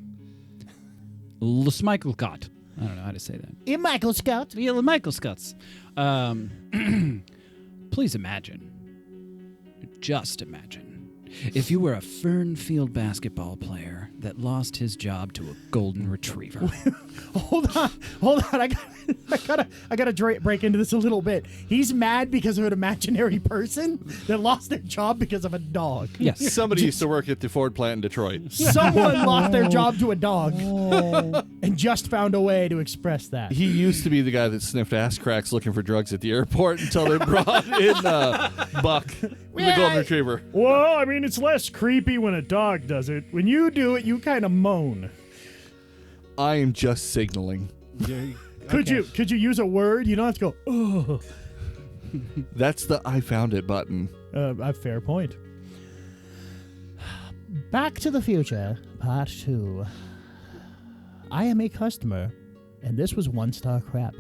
L. Michael Scott. I don't know how to say that. In Michael Scott. Il Michael Scotts. Please imagine. Just imagine. If you were a Fernfield basketball player that lost his job to a golden retriever. Hold on. I gotta break into this a little bit. He's mad because of an imaginary person that lost their job because of a dog. Yes. Somebody used to work at the Ford plant in Detroit. Someone lost their job to a dog and just found a way to express that. He used to be the guy that sniffed ass cracks looking for drugs at the airport until they brought in Buck, the golden retriever. Well, I mean, it's less creepy when a dog does it. When you do it, you kind of moan. I am just signaling. Could you use a word? You don't have to go, oh. That's the I found it button. A fair point. Back to the Future, Part 2. I am a customer, and this was 1-star crap.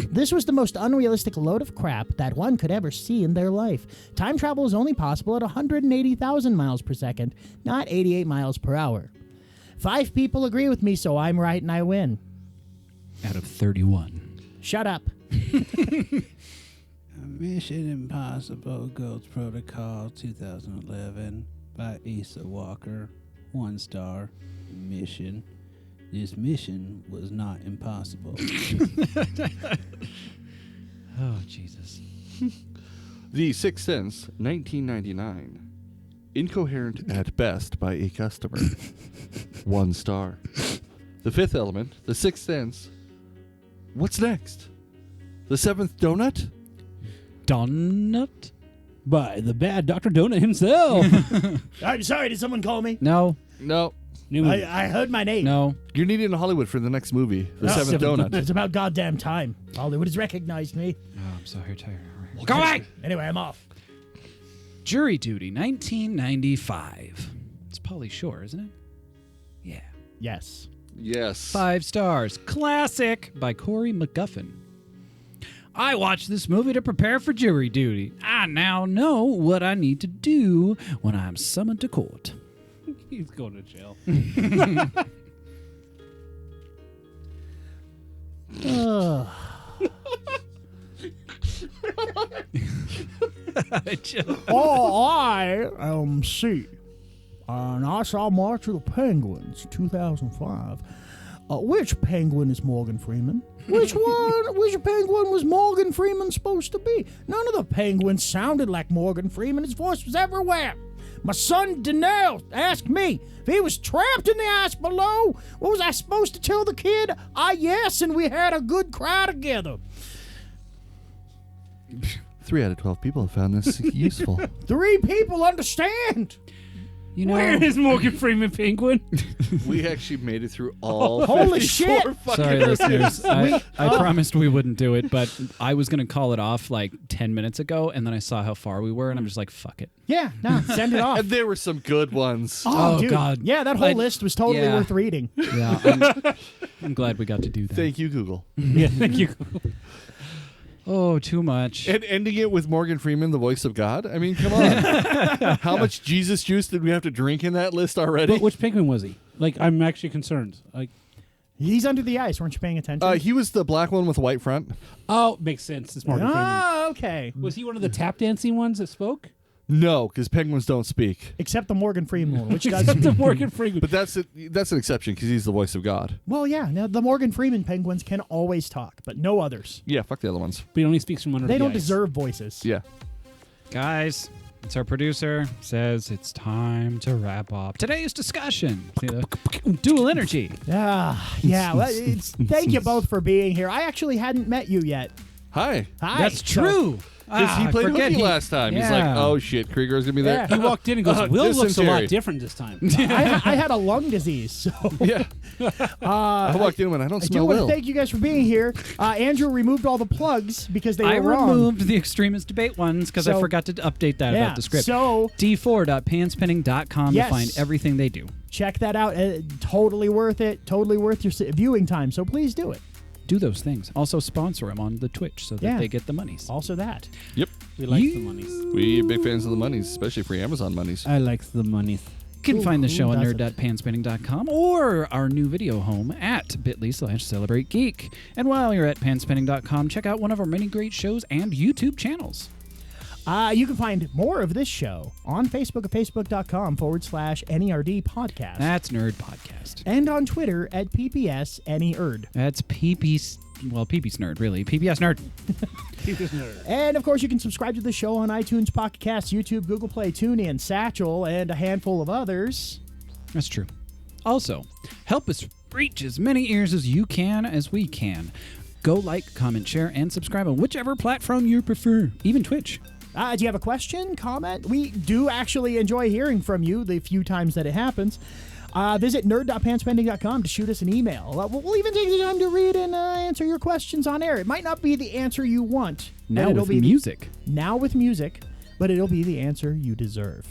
This was the most unrealistic load of crap that one could ever see in their life. Time travel is only possible at 180,000 miles per second, not 88 miles per hour. 5 people agree with me, so I'm right and I win. Out of 31. Shut up. Mission Impossible Ghost Protocol 2011 by Asa Walker. 1 star. Mission. This mission was not impossible. Oh, Jesus. The Sixth Sense, 1999. Incoherent at best by a customer. 1 star. The Fifth Element, The Sixth Sense. What's next? The Seventh Donut? Donut? By the bad Dr. Donut himself. I'm sorry, did someone call me? No. No. I heard my name. No. You're needed in Hollywood for the next movie, The Seventh Donut. It's about goddamn time. Hollywood has recognized me. Oh, I'm so tired. Go away! Anyway, I'm off. Jury Duty, 1995. It's Pauly Shore, isn't it? Yeah. Yes. Yes. 5 stars. Classic by Corey McGuffin. I watched this movie to prepare for jury duty. I now know what I need to do when I'm summoned to court. He's going to jail. I am C. And I saw March of the Penguins, 2005. Which penguin is Morgan Freeman? Which penguin was Morgan Freeman supposed to be? None of the penguins sounded like Morgan Freeman. His voice was everywhere. My son Danelle asked me if he was trapped in the ice below. What was I supposed to tell the kid? Yes, and we had a good cry together. 3 out of 12 people have found this useful. 3 people understand. You know, Where is Morgan Freeman Penguin? We actually made it through all Holy 54 shit! fucking sorry, listeners. I Oh. promised we wouldn't do it, but I was going to call it off like 10 minutes ago, and then I saw how far we were, and I'm just like, fuck it. Yeah, no, send it off. And there were some good ones. Oh, dude. God. Yeah, that whole list was totally yeah. worth reading. Yeah, I'm glad we got to do that. Thank you, Google. Yeah, thank you. Oh, too much. And ending it with Morgan Freeman, the voice of God? I mean, come on. How much Jesus juice did we have to drink in that list already? But which penguin was he? Like, I'm actually concerned. Like, He's under the ice. Weren't you paying attention? He was the black one with a white front. oh, makes sense. It's Morgan Freeman. Oh, okay. Was he one of the tap dancing ones that spoke? No, because penguins don't speak. Except the Morgan Freeman one, which does. the Morgan Freeman. But that's an exception because he's the voice of God. Well, yeah. Now, the Morgan Freeman penguins can always talk, but no others. Yeah, fuck the other ones. But he only speaks from under They the don't ice. deserve voices. Yeah. Guys, it's our producer says it's time to wrap up today's discussion. See the dual energy. Yeah. Well, thank you both for being here. I actually hadn't met you yet. Hi. Hi. That's true. Because he I played forget hooky last time. He's like, yeah. oh shit, Khreegor's going to be there. He walked in and goes, Will looks a dysentery. lot different this time. I had a lung disease, so Yeah. I walked in and went, I don't I do smell want to Will. thank you guys for being here. Andrew removed all the plugs because they were I wrong. removed the extremist debate ones because I So- forgot to update that Yeah, about the script. so- D4.panspinning.com Yes. to find everything they do. Check that out. Totally worth it. Totally worth your viewing time. So please do it. Do those things. Also sponsor them on the Twitch so that Yeah. they get the monies. Also that. Yep. We like the monies. We big fans of the monies, especially free Amazon monies. I like the monies. You can find the show on doesn't? nerd.panspinning.com or our new video home at bit.ly/celebrategeek. And while you're at panspinning.com, check out one of our many great shows and YouTube channels. You can find more of this show on Facebook at facebook.com/NERD podcast. That's Nerd Podcast. And on Twitter at PPSNERD. That's PP's, well, PP's Nerd, really. PPS Nerd. And of course, you can subscribe to the show on iTunes, Pocket Casts, YouTube, Google Play, TuneIn, Satchel, and a handful of others. That's true. Also, help us reach as many ears as you can as we can. Go like, comment, share, and subscribe on whichever platform you prefer, even Twitch. Do you have a question, comment? We do actually enjoy hearing from you the few times that it happens. Visit nerd.panspending.com to shoot us an email. We'll even take the time to read and answer your questions on air. It might not be the answer you want. but Now it'll with be music. Now with music, but it'll be the answer you deserve.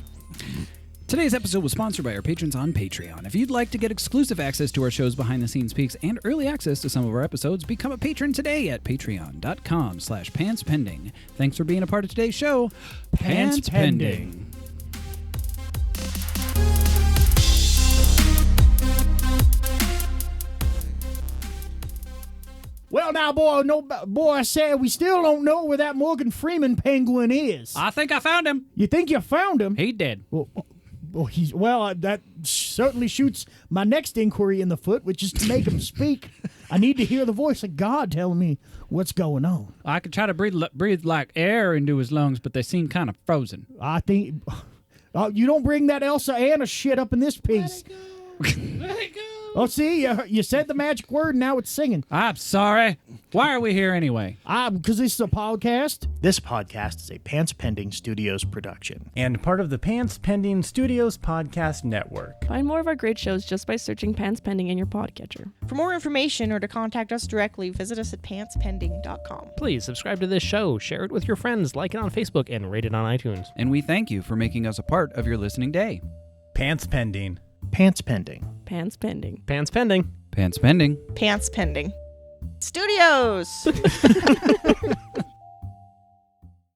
Today's episode was sponsored by our patrons on Patreon. If you'd like to get exclusive access to our show's behind-the-scenes peeks and early access to some of our episodes, become a patron today at patreon.com/panspending. Thanks for being a part of today's show. Panspending. Well, now, boy, I said we still don't know where that Morgan Freeman penguin is. I think I found him. You think you found him? He did. Well, that certainly shoots my next inquiry in the foot, which is to make him speak. I need to hear the voice of God telling me what's going on. I could try to breathe like air into his lungs, but they seem kind of frozen. I think you don't bring that Elsa Anna shit up in this piece. Let it go. Oh, see, you said the magic word, now it's singing. I'm sorry. Why are we here anyway? Because this is a podcast. This podcast is a Pants Pending Studios production and part of the Pants Pending Studios podcast network. Find more of our great shows just by searching Pants Pending in your podcatcher. For more information or to contact us directly, visit us at pantspending.com. Please subscribe to this show, share it with your friends, like it on Facebook, and rate it on iTunes. And we thank you for making us a part of your listening day. Pants Pending. Pants Pending. Pants Pending. Pants Pending. Pants Pending. Pants Pending. Studios!